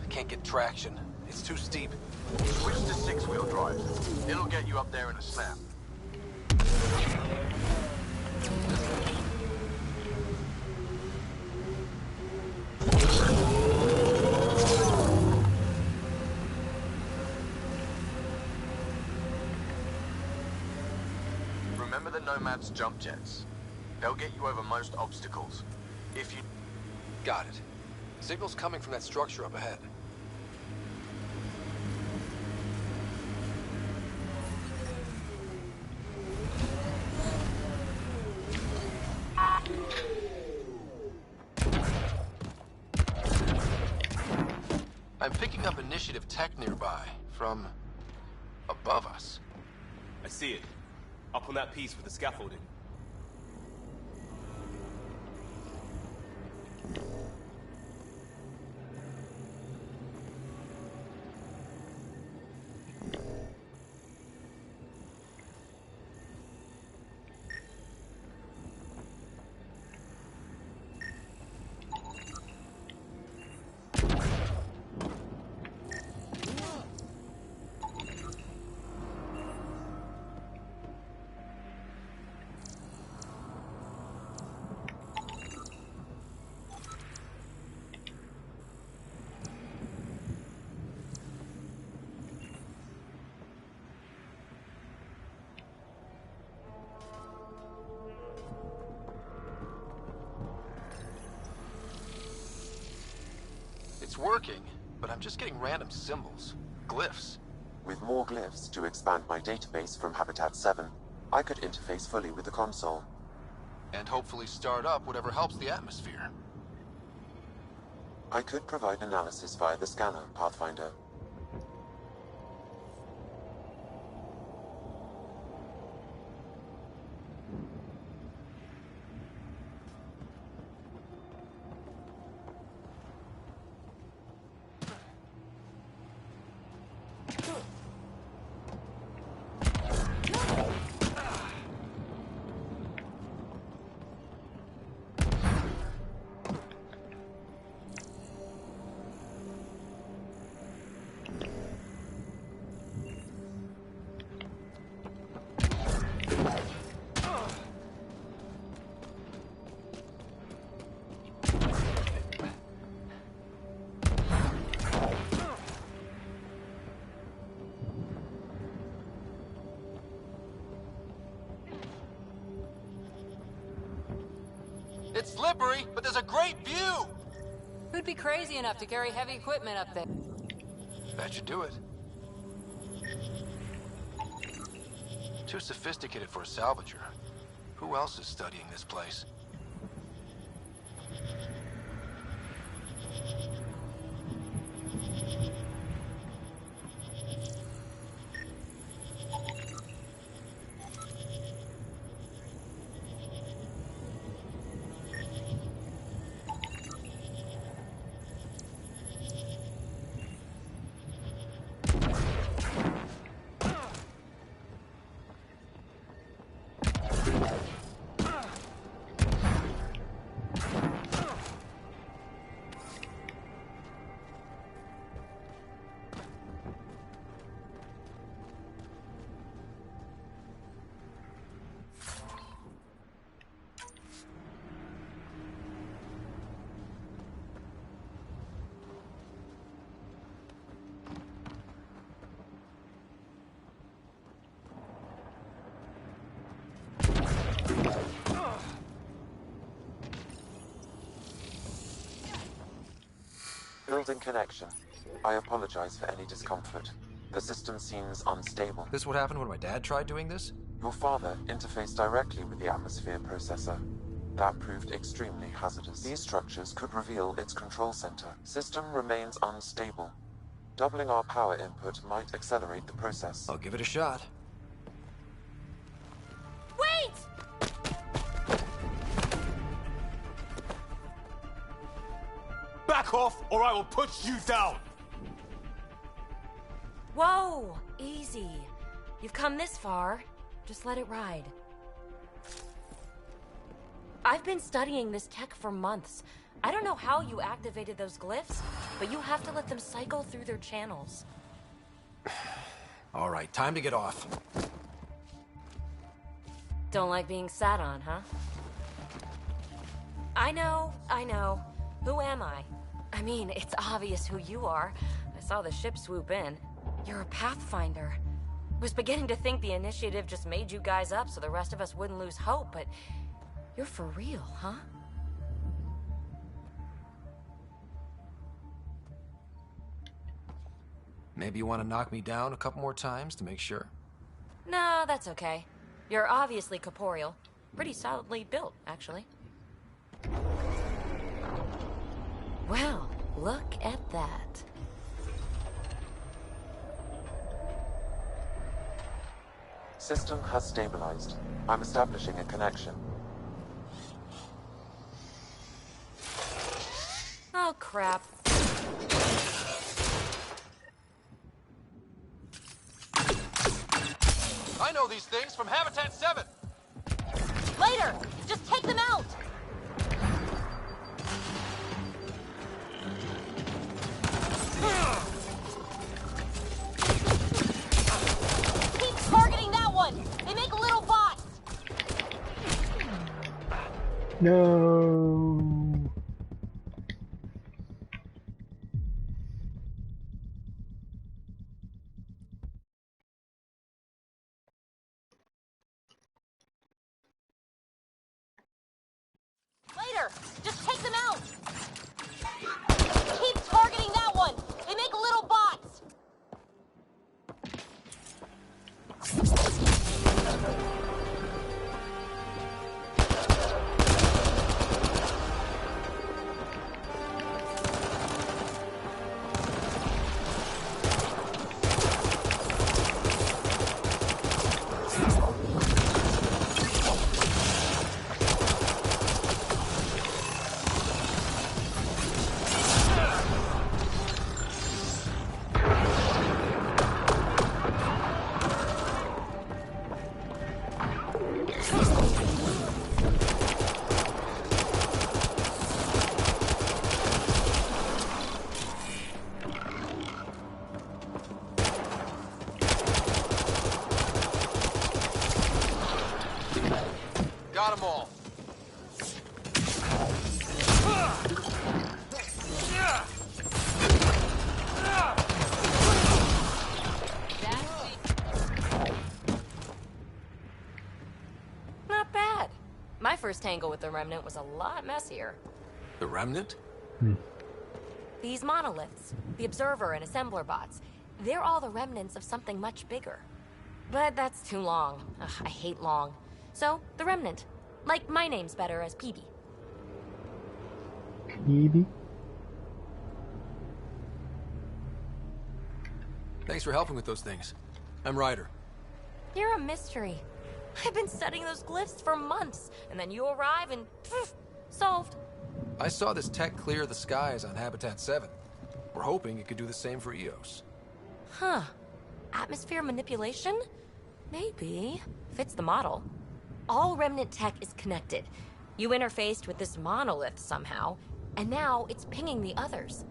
Can't get traction. It's too steep. Switch to six-wheel drive. It'll get you up there in a snap. Remember the Nomad's jump jets. They'll get you over most obstacles. If you... Got it. Signal's coming from that structure up ahead. I'm picking up initiative tech nearby, from above us. I see it. Up on that piece with the scaffolding. It's working, but I'm just getting random symbols. Glyphs. With more glyphs to expand my database from Habitat 7, I could interface fully with the console. And hopefully start up whatever helps the atmosphere. I could provide analysis via the scanner, Pathfinder. It's slippery, but there's a great view! Who'd be crazy enough to carry heavy equipment up there? That should do it. Too sophisticated for a salvager. Who else is studying this place? Building connection. I apologize for any discomfort. The system seems unstable. This what happened when my dad tried doing this? Your father interfaced directly with the atmosphere processor. That proved extremely hazardous. These structures could reveal its control center. System remains unstable. Doubling our power input might accelerate the process. I'll give it a shot. Wait! Back off, or I will put you down! Whoa! Easy. You've come this far. Just let it ride. I've been studying this tech for months. I don't know how you activated those glyphs, but you have to let them cycle through their channels. All right, time to get off. Don't like being sat on, huh? I know. Who am I? I mean, it's obvious who you are. I saw the ship swoop in. You're a Pathfinder. Was beginning to think the initiative just made you guys up so the rest of us wouldn't lose hope, but you're for real, huh? Maybe you want to knock me down a couple more times to make sure? No, that's okay. You're obviously corporeal. Pretty solidly built, actually. Well, look at that. System has stabilized. I'm establishing a connection. Oh, crap. I know these things from Habitat 7! Later! Just take them out! Keep targeting that one! They make little bots! No. Later! Just take them out! Keep targeting that one! They make little bots! Got them all. Not bad. My first tangle with the Remnant was a lot messier. The Remnant? These monoliths, the Observer and Assembler bots, they're all the remnants of something much bigger. But that's too long. Ugh, I hate long. So, the Remnant. Like, my name's better as Peebee. Peebee? Thanks for helping with those things. I'm Ryder. You're a mystery. I've been studying those glyphs for months, and then you arrive and poof, solved. I saw this tech clear the skies on Habitat 7. We're hoping it could do the same for EOS. Huh. Atmosphere manipulation? Maybe. Fits the model. All Remnant tech is connected. You interfaced with this monolith somehow, and now it's pinging the others.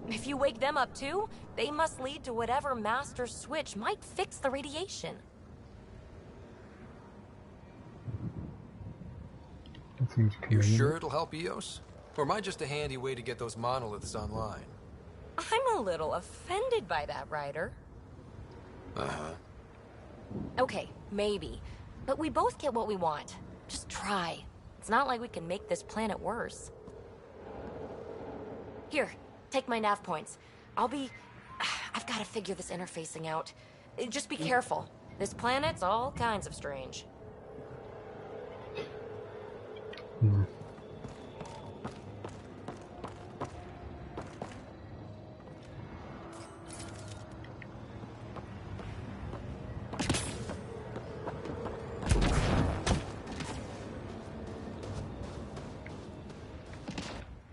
If you wake them up too, they must lead to whatever master switch might fix the radiation. That seems You convenient. sure it'll help EOS? Or am I just a handy way to get those monoliths online? I'm a little offended by that, Ryder. Uh-huh. Okay, maybe. But we both get what we want. Just try. It's not like we can make this planet worse. Here, Take my nav points. I've got to figure this interfacing out. Just be careful. This planet's all kinds of strange.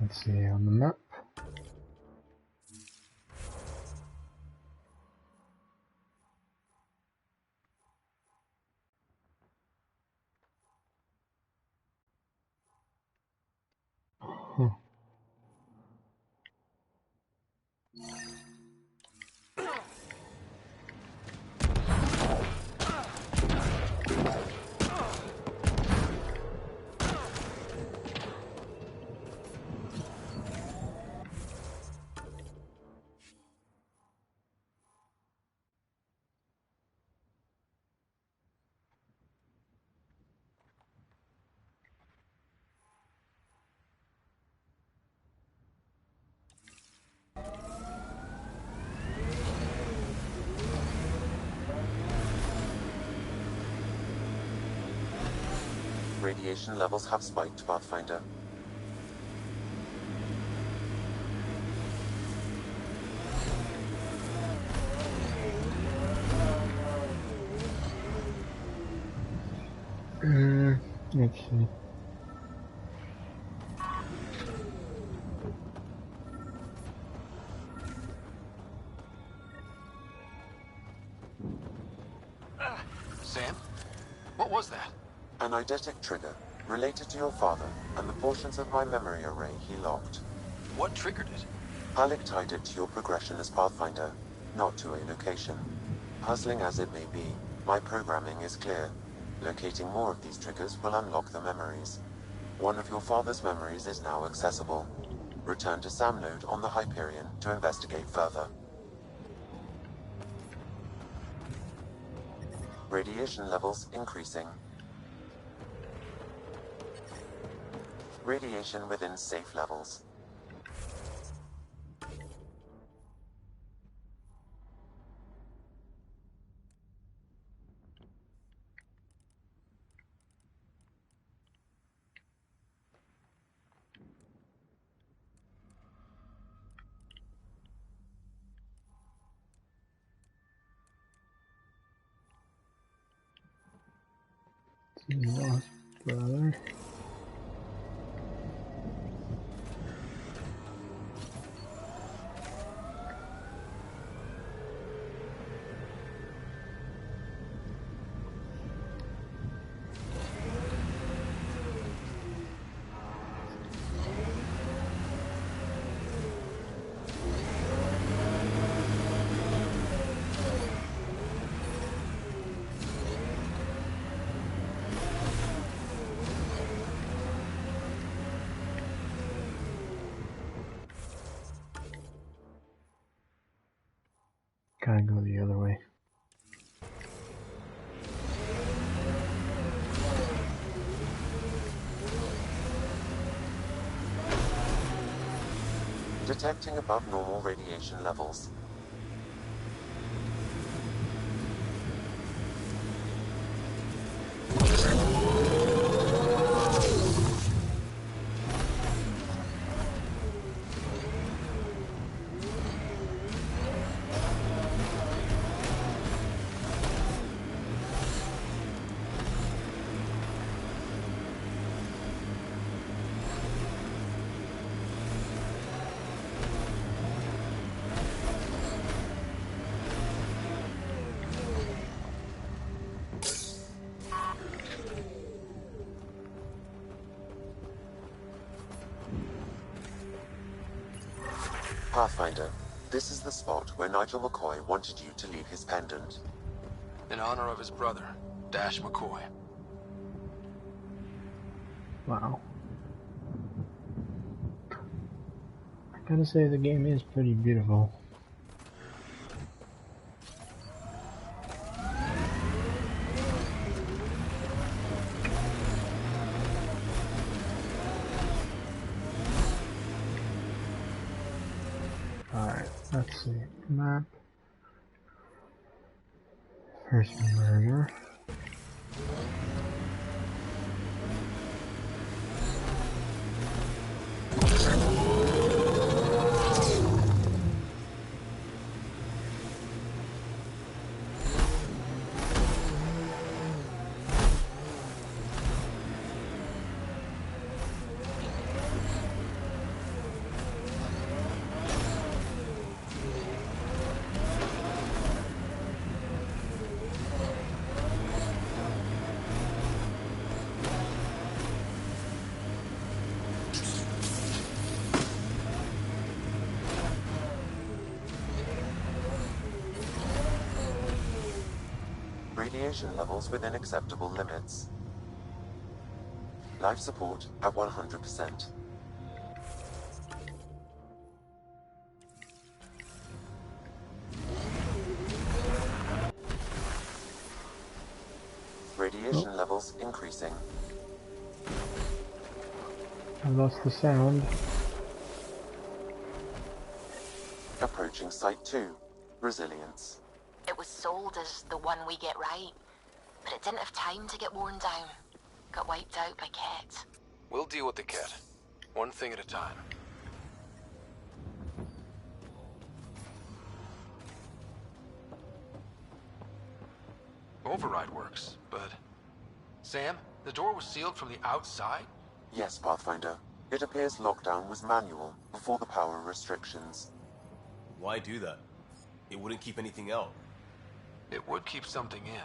Let's see on the map. Huh. Radiation levels have spiked, Pathfinder. Let's see. Sam? What was that? An eidetic trigger, related to your father, and the portions of my memory array he locked. What triggered it? Alec tied it to your progression as Pathfinder, not to a location. Puzzling as it may be, my programming is clear. Locating more of these triggers will unlock the memories. One of your father's memories is now accessible. Return to Sam Node on the Hyperion to investigate further. Radiation levels increasing. Radiation within safe levels. Lost brother. Gotta go the other way. Detecting above normal radiation levels. Pathfinder, this is the spot where Nigel McCoy wanted you to leave his pendant. In honor of his brother, Dash McCoy. Wow. I gotta say the game is pretty beautiful. Alright, let's see. Map. First murder. Radiation levels within acceptable limits. Life support at 100%. Radiation levels increasing. I lost the sound. Approaching Site 2. Resilience. It was sold as the one we get right, but it didn't have time to get worn down. Got wiped out by Ket. We'll deal with the Ket. One thing at a time. Override works, but... Sam, the door was sealed from the outside? Yes, Pathfinder. It appears lockdown was manual before the power restrictions. Why do that? It wouldn't keep anything out. It would keep something in.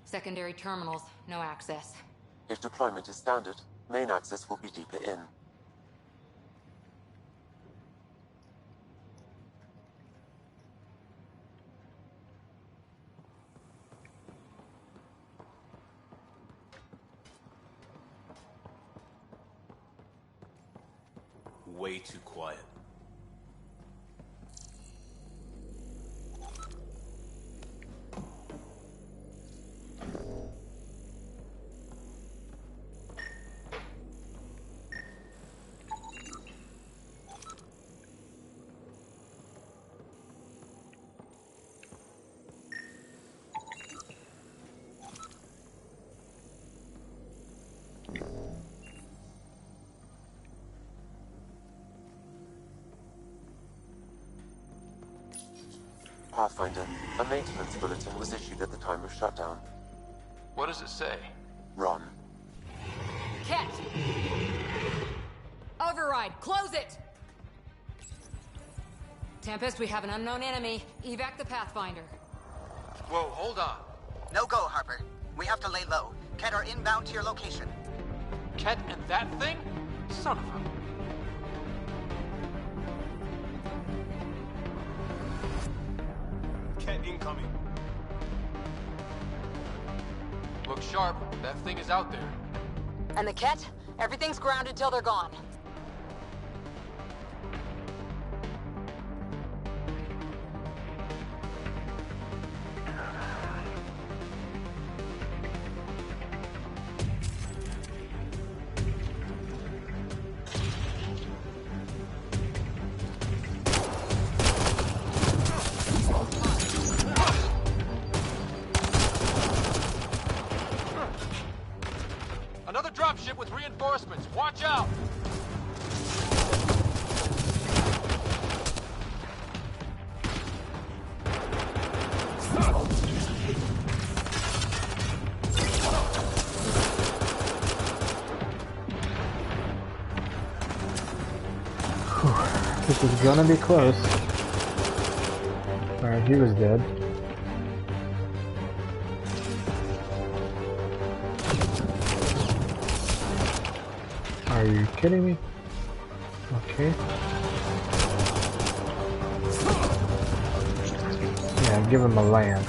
Secondary terminals, no access. If deployment is standard, main access will be deeper in. Way too quiet. Pathfinder, a maintenance bulletin was issued at the time of shutdown. What does it say? Run. Ket! Override, close it! Tempest, we have an unknown enemy. Evac the Pathfinder. Whoa, hold on. No go, Harper. We have to lay low. Ket are inbound to your location. Ket and that thing? Son of a... Ket incoming. Look sharp. That thing is out there. And the Ket? Everything's grounded till they're gone. Another dropship with reinforcements. Watch out! This is gonna be close. Alright, he was dead. Are you kidding me? Okay. Yeah, give him a lance.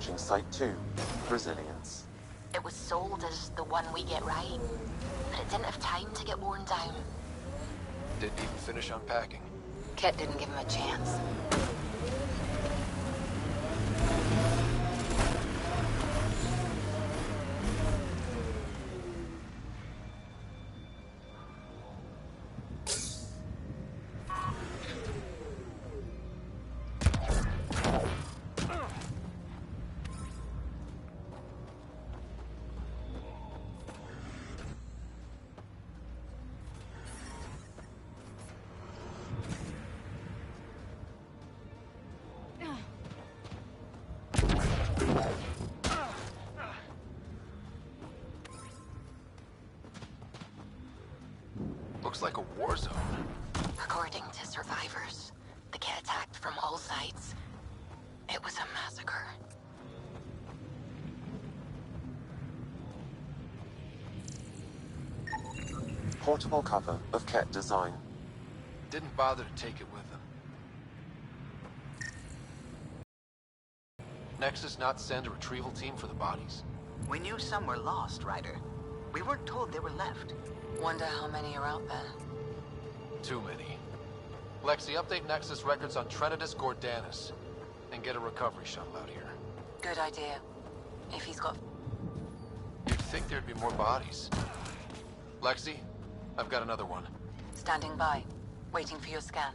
approaching Site 2, Resilience. It was sold as the one we get right, but it didn't have time to get worn down. Didn't even finish unpacking. Kit didn't give him a chance. Looks like a war zone. According to survivors, the kit attacked from all sides. It was a massacre. Portable cover of Ket design. Didn't bother to take it with them. Nexus not send a retrieval team for the bodies? We knew some were lost, Ryder. We weren't told they were left. Wonder how many are out there. Too many. Lexi, update Nexus records on Trinitas Gordanis. And get a recovery shuttle out here. Good idea. If he's got... You'd think there'd be more bodies. Lexi, I've got another one. Standing by. Waiting for your scan.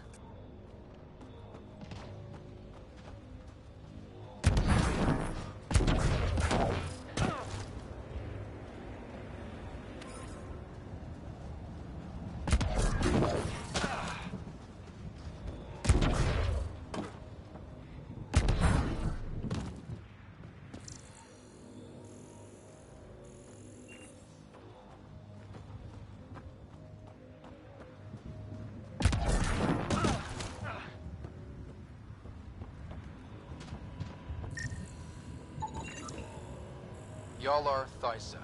Y'all are Thysa.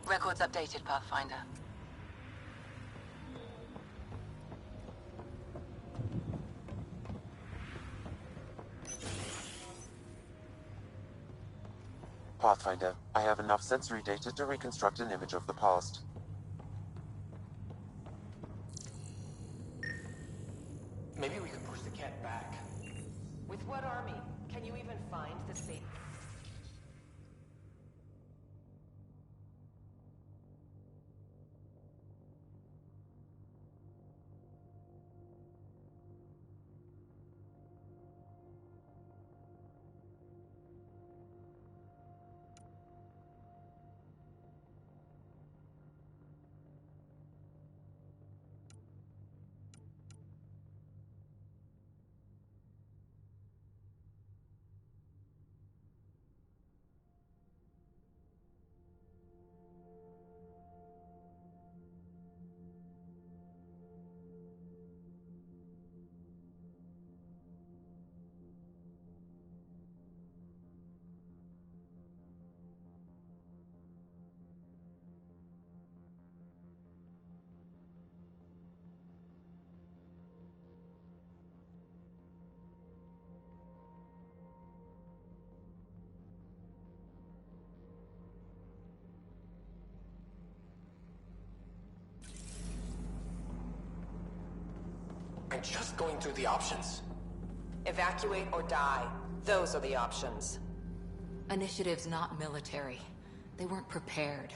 Records updated, Pathfinder. Pathfinder, I have enough sensory data to reconstruct an image of the past. Maybe we could push the cat back. With what army? Can you even find the safe? I'm just going through the options. Evacuate or die. Those are the options. Initiative's not military. They weren't prepared.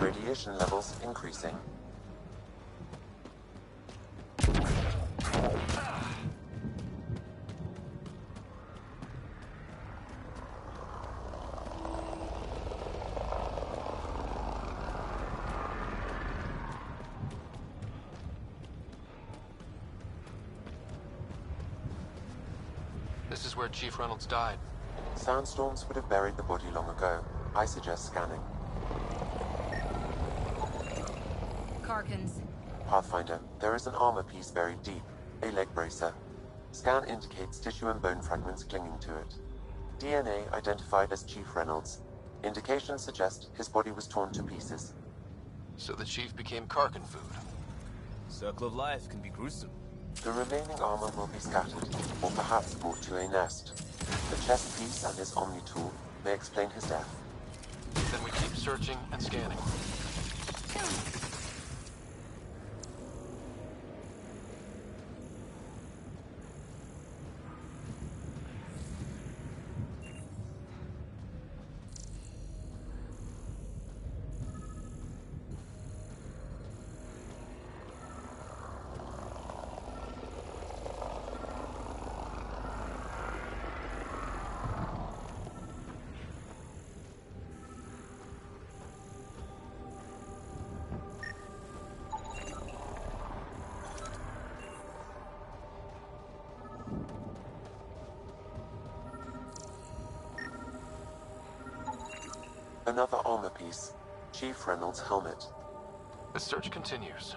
Radiation levels increasing. This is where Chief Reynolds died. Sandstorms would have buried the body long ago. I suggest scanning. Karkins. Pathfinder, there is an armor piece buried deep, a leg bracer. Scan indicates tissue and bone fragments clinging to it. DNA identified as Chief Reynolds. Indications suggest his body was torn to pieces. So the chief became Karkin food. Circle of life can be gruesome. The remaining armor will be scattered, or perhaps brought to a nest. The chest piece and his Omni tool may explain his death. Then we keep searching and scanning. Another armor piece. Chief Reynolds' helmet. The search continues.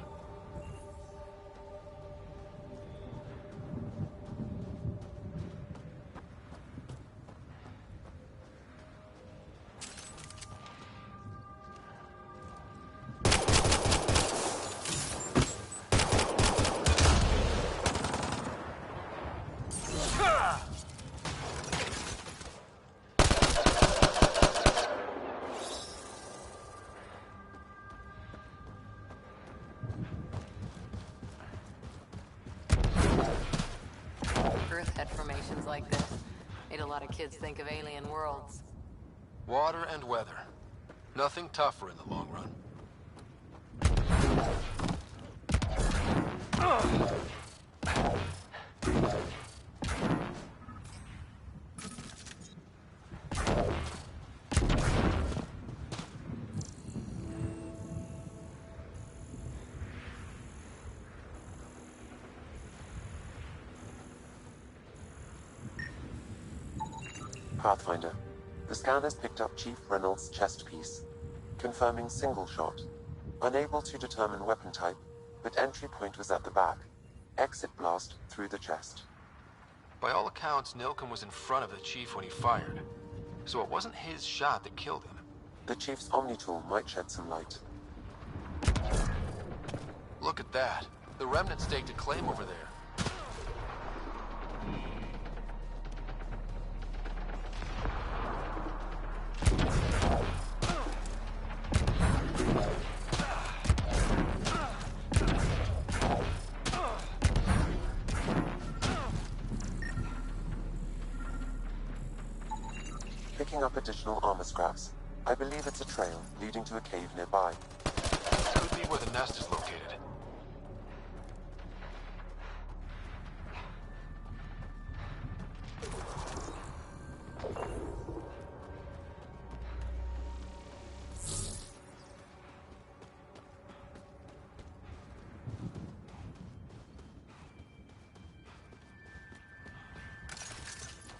Earth had formations like this. Made a lot of kids think of alien worlds. Water and weather. Nothing tougher in the long run. Pathfinder. The scanners picked up Chief Reynolds' chest piece, confirming single shot. Unable to determine weapon type, but entry point was at the back. Exit blast through the chest. By all accounts, Nilken was in front of the chief when he fired. So it wasn't his shot that killed him. The Chief's Omni tool might shed some light. Look at that. The remnant staked a claim over there. Picking up additional armor scraps. I believe it's a trail leading to a cave nearby. Could be where the nest is located.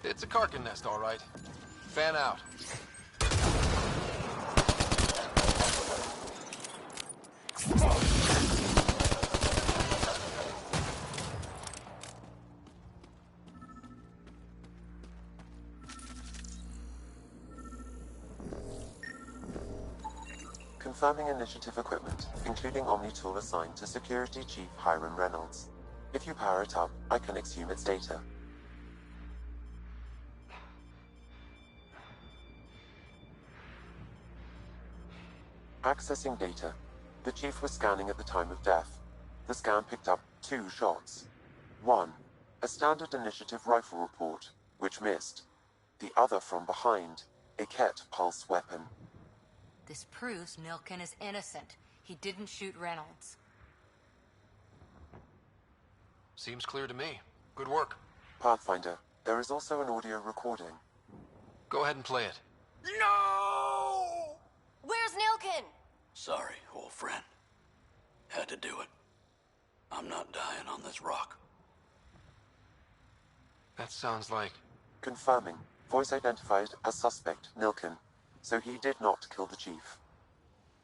It's a Karkin nest, all right. Fan out. Confirming initiative equipment, including Omni tool assigned to Security Chief Hiram Reynolds. If you power it up, I can exhume its data. Accessing data. The Chief was scanning at the time of death. The scan picked up 2 shots. 1. A standard initiative rifle report, which missed. The other from behind, a Ket pulse weapon. This proves Nilken is innocent. He didn't shoot Reynolds. Seems clear to me. Good work. Pathfinder, there is also an audio recording. Go ahead and play it. No! Where's Nilken? Sorry, old friend. Had to do it. I'm not dying on this rock. That sounds like... Confirming. Voice identified as suspect, Nilken. so he did not kill the chief.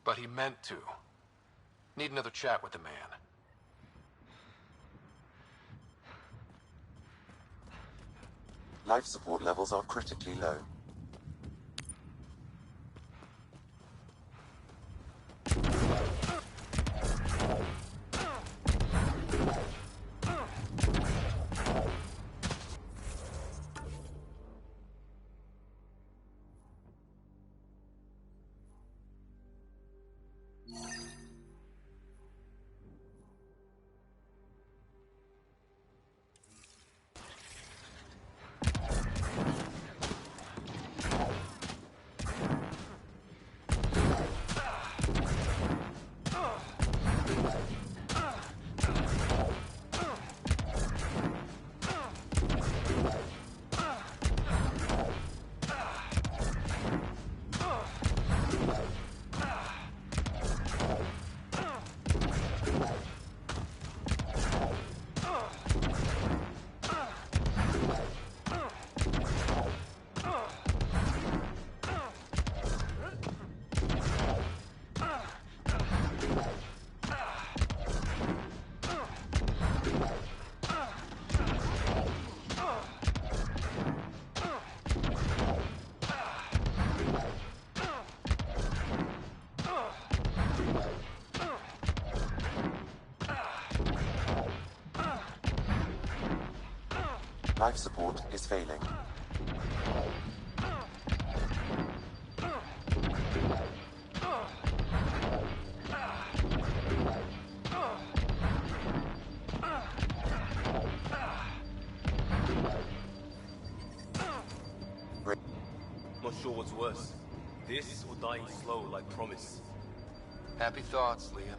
But he meant to. Need another chat with the man. Life support levels are critically low. Life support is failing. Not sure what's worse. This or dying slow like promise. Happy thoughts, Liam.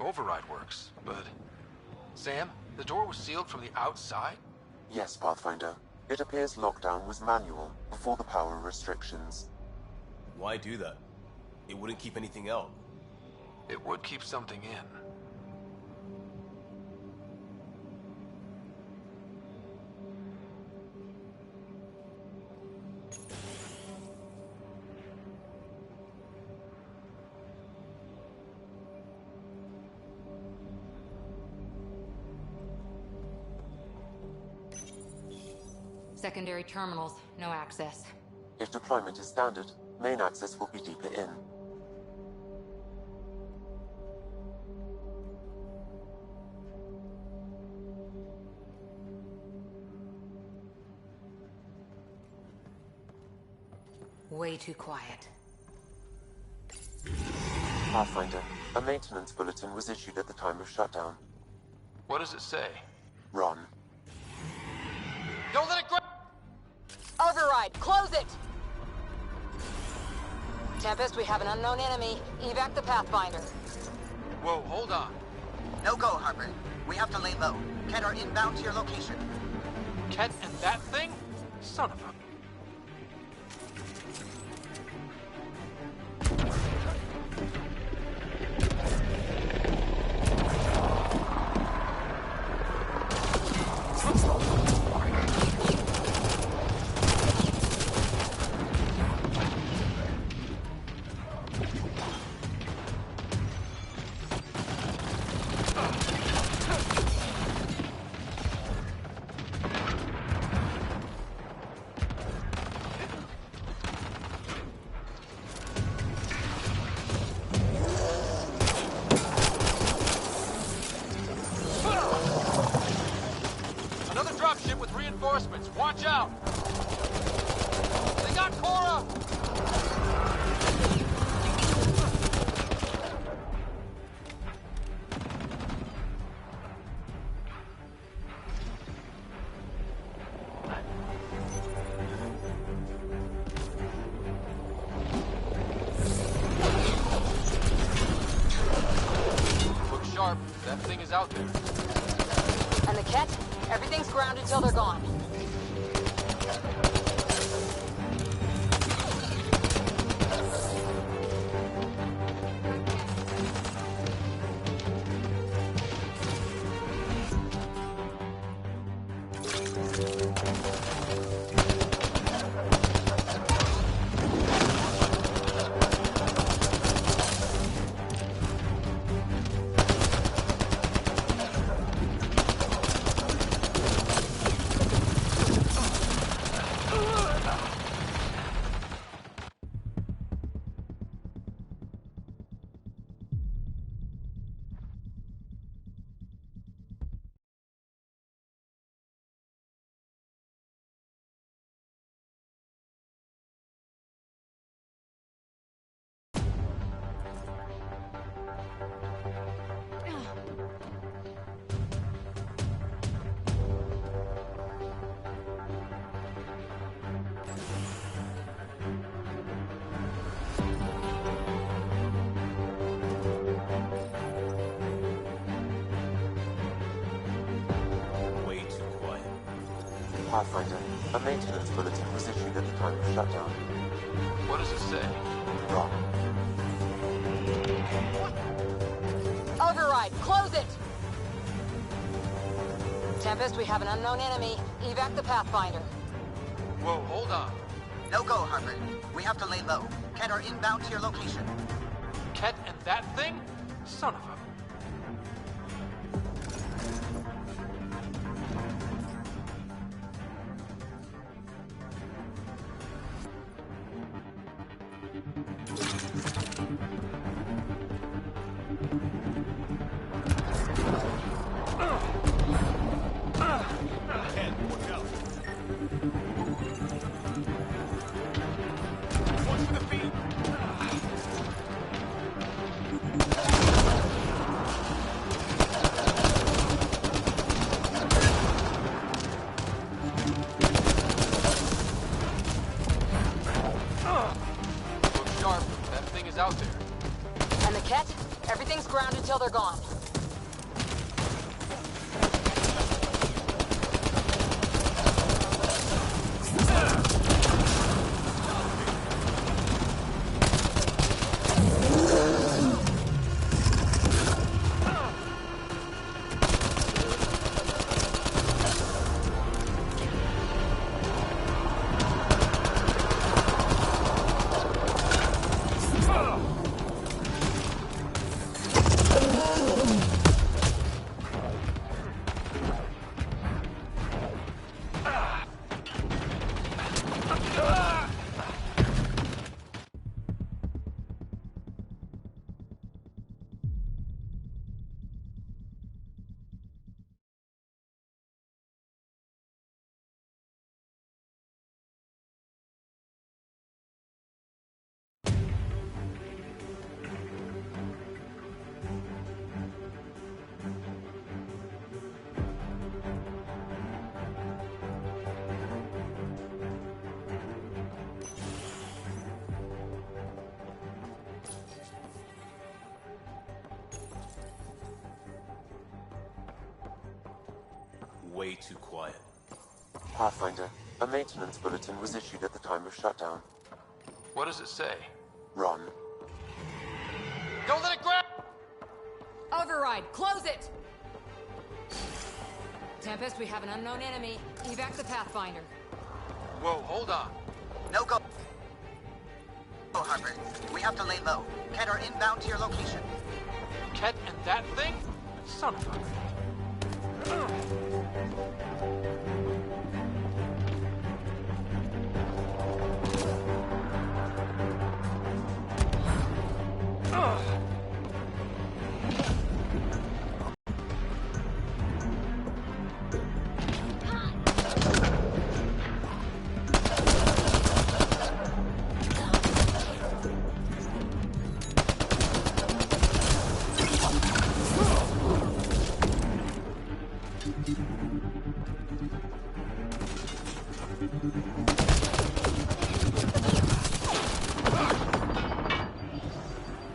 Override works, but... Sam, the door was sealed from the outside? Yes, Pathfinder. It appears lockdown was manual before the power restrictions. Why do that? It wouldn't keep anything out. It would keep something in. Secondary terminals, no access. If deployment is standard, main access will be deeper in. Way too quiet. Pathfinder, a maintenance bulletin was issued at the time of shutdown. What does it say? Run. Don't let it go! Override, close it! Tempest, we have an unknown enemy. Evac the Pathfinder. Whoa, hold on. No go, Harper. We have to lay low. Ket are inbound to your location. Ket and that thing? Son of a... Watch out! They got Cora! Look sharp. That thing is out there. And the Ket? Everything's grounded till they're gone. Pathfinder, a maintenance bulletin was issued at the time of shutdown. What does it say? Wrong. Override, close it! Tempest, we have an unknown enemy. Evac the Pathfinder. Whoa, hold on. No go, Harper. We have to lay low. Ket are inbound to your location. Ket and that thing? Son of a... out there. And the Ket? Everything's grounded till they're gone. Way too quiet. Pathfinder, a maintenance bulletin was issued at the time of shutdown. What does it say? Run. Don't let it grab! Override, close it! Tempest, we have an unknown enemy. Evac the Pathfinder. Whoa, hold on. No go. Oh, Harper. We have to lay low. Ket are inbound to your location. Ket and that thing? Son of a...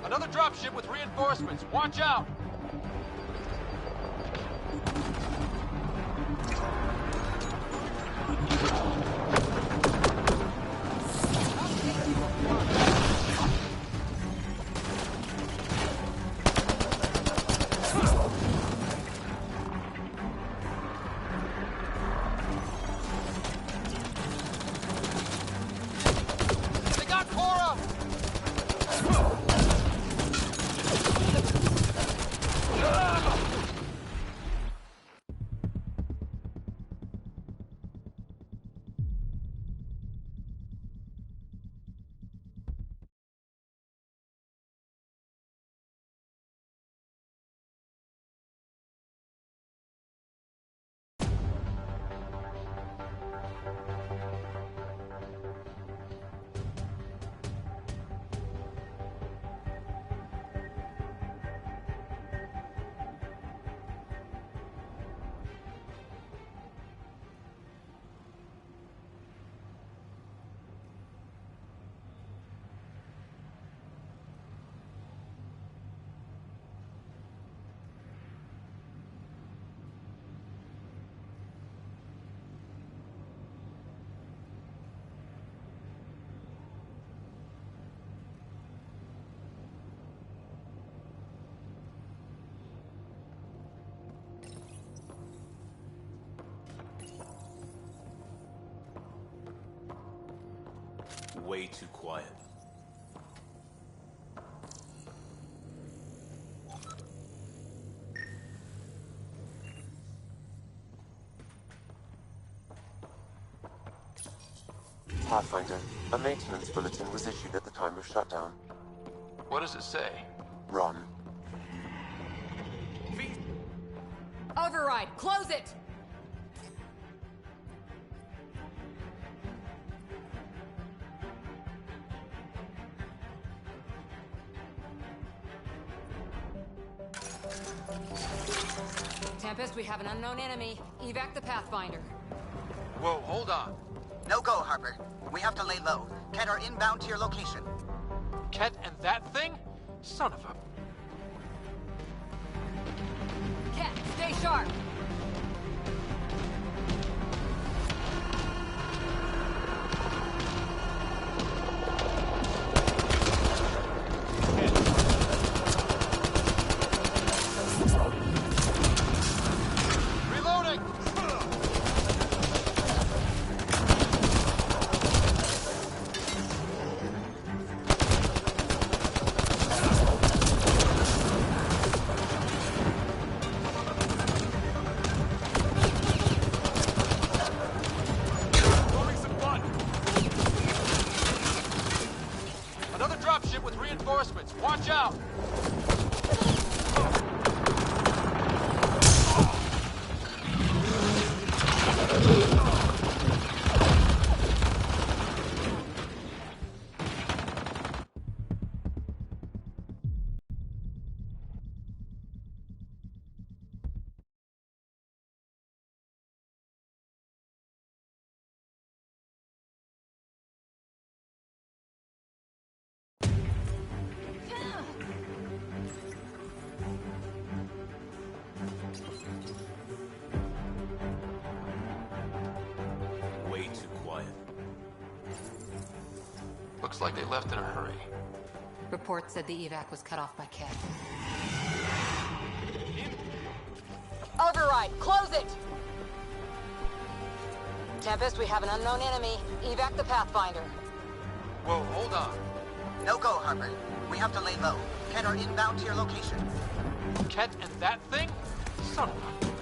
Another dropship with reinforcements. Watch out! They got Cora! way too quiet. Pathfinder, a maintenance bulletin was issued at the time of shutdown. What does it say? Run. Override, close it! Tempest, we have an unknown enemy. Evac the Pathfinder. Whoa, hold on. No go, Harper. We have to lay low. Ket are inbound to your location. Ket and that thing? Son of a... Ket, stay sharp! Reloading! Throwing some blood. Another dropship with reinforcements. Watch out! Way too quiet. Looks like they left in a hurry. Report said the evac was cut off by Ket. Override, close it! Tempest, we have an unknown enemy. Evac the Pathfinder. Whoa, hold on. No go, Harper. We have to lay low. Ket are inbound to your location. Ket and that thing? Son of a...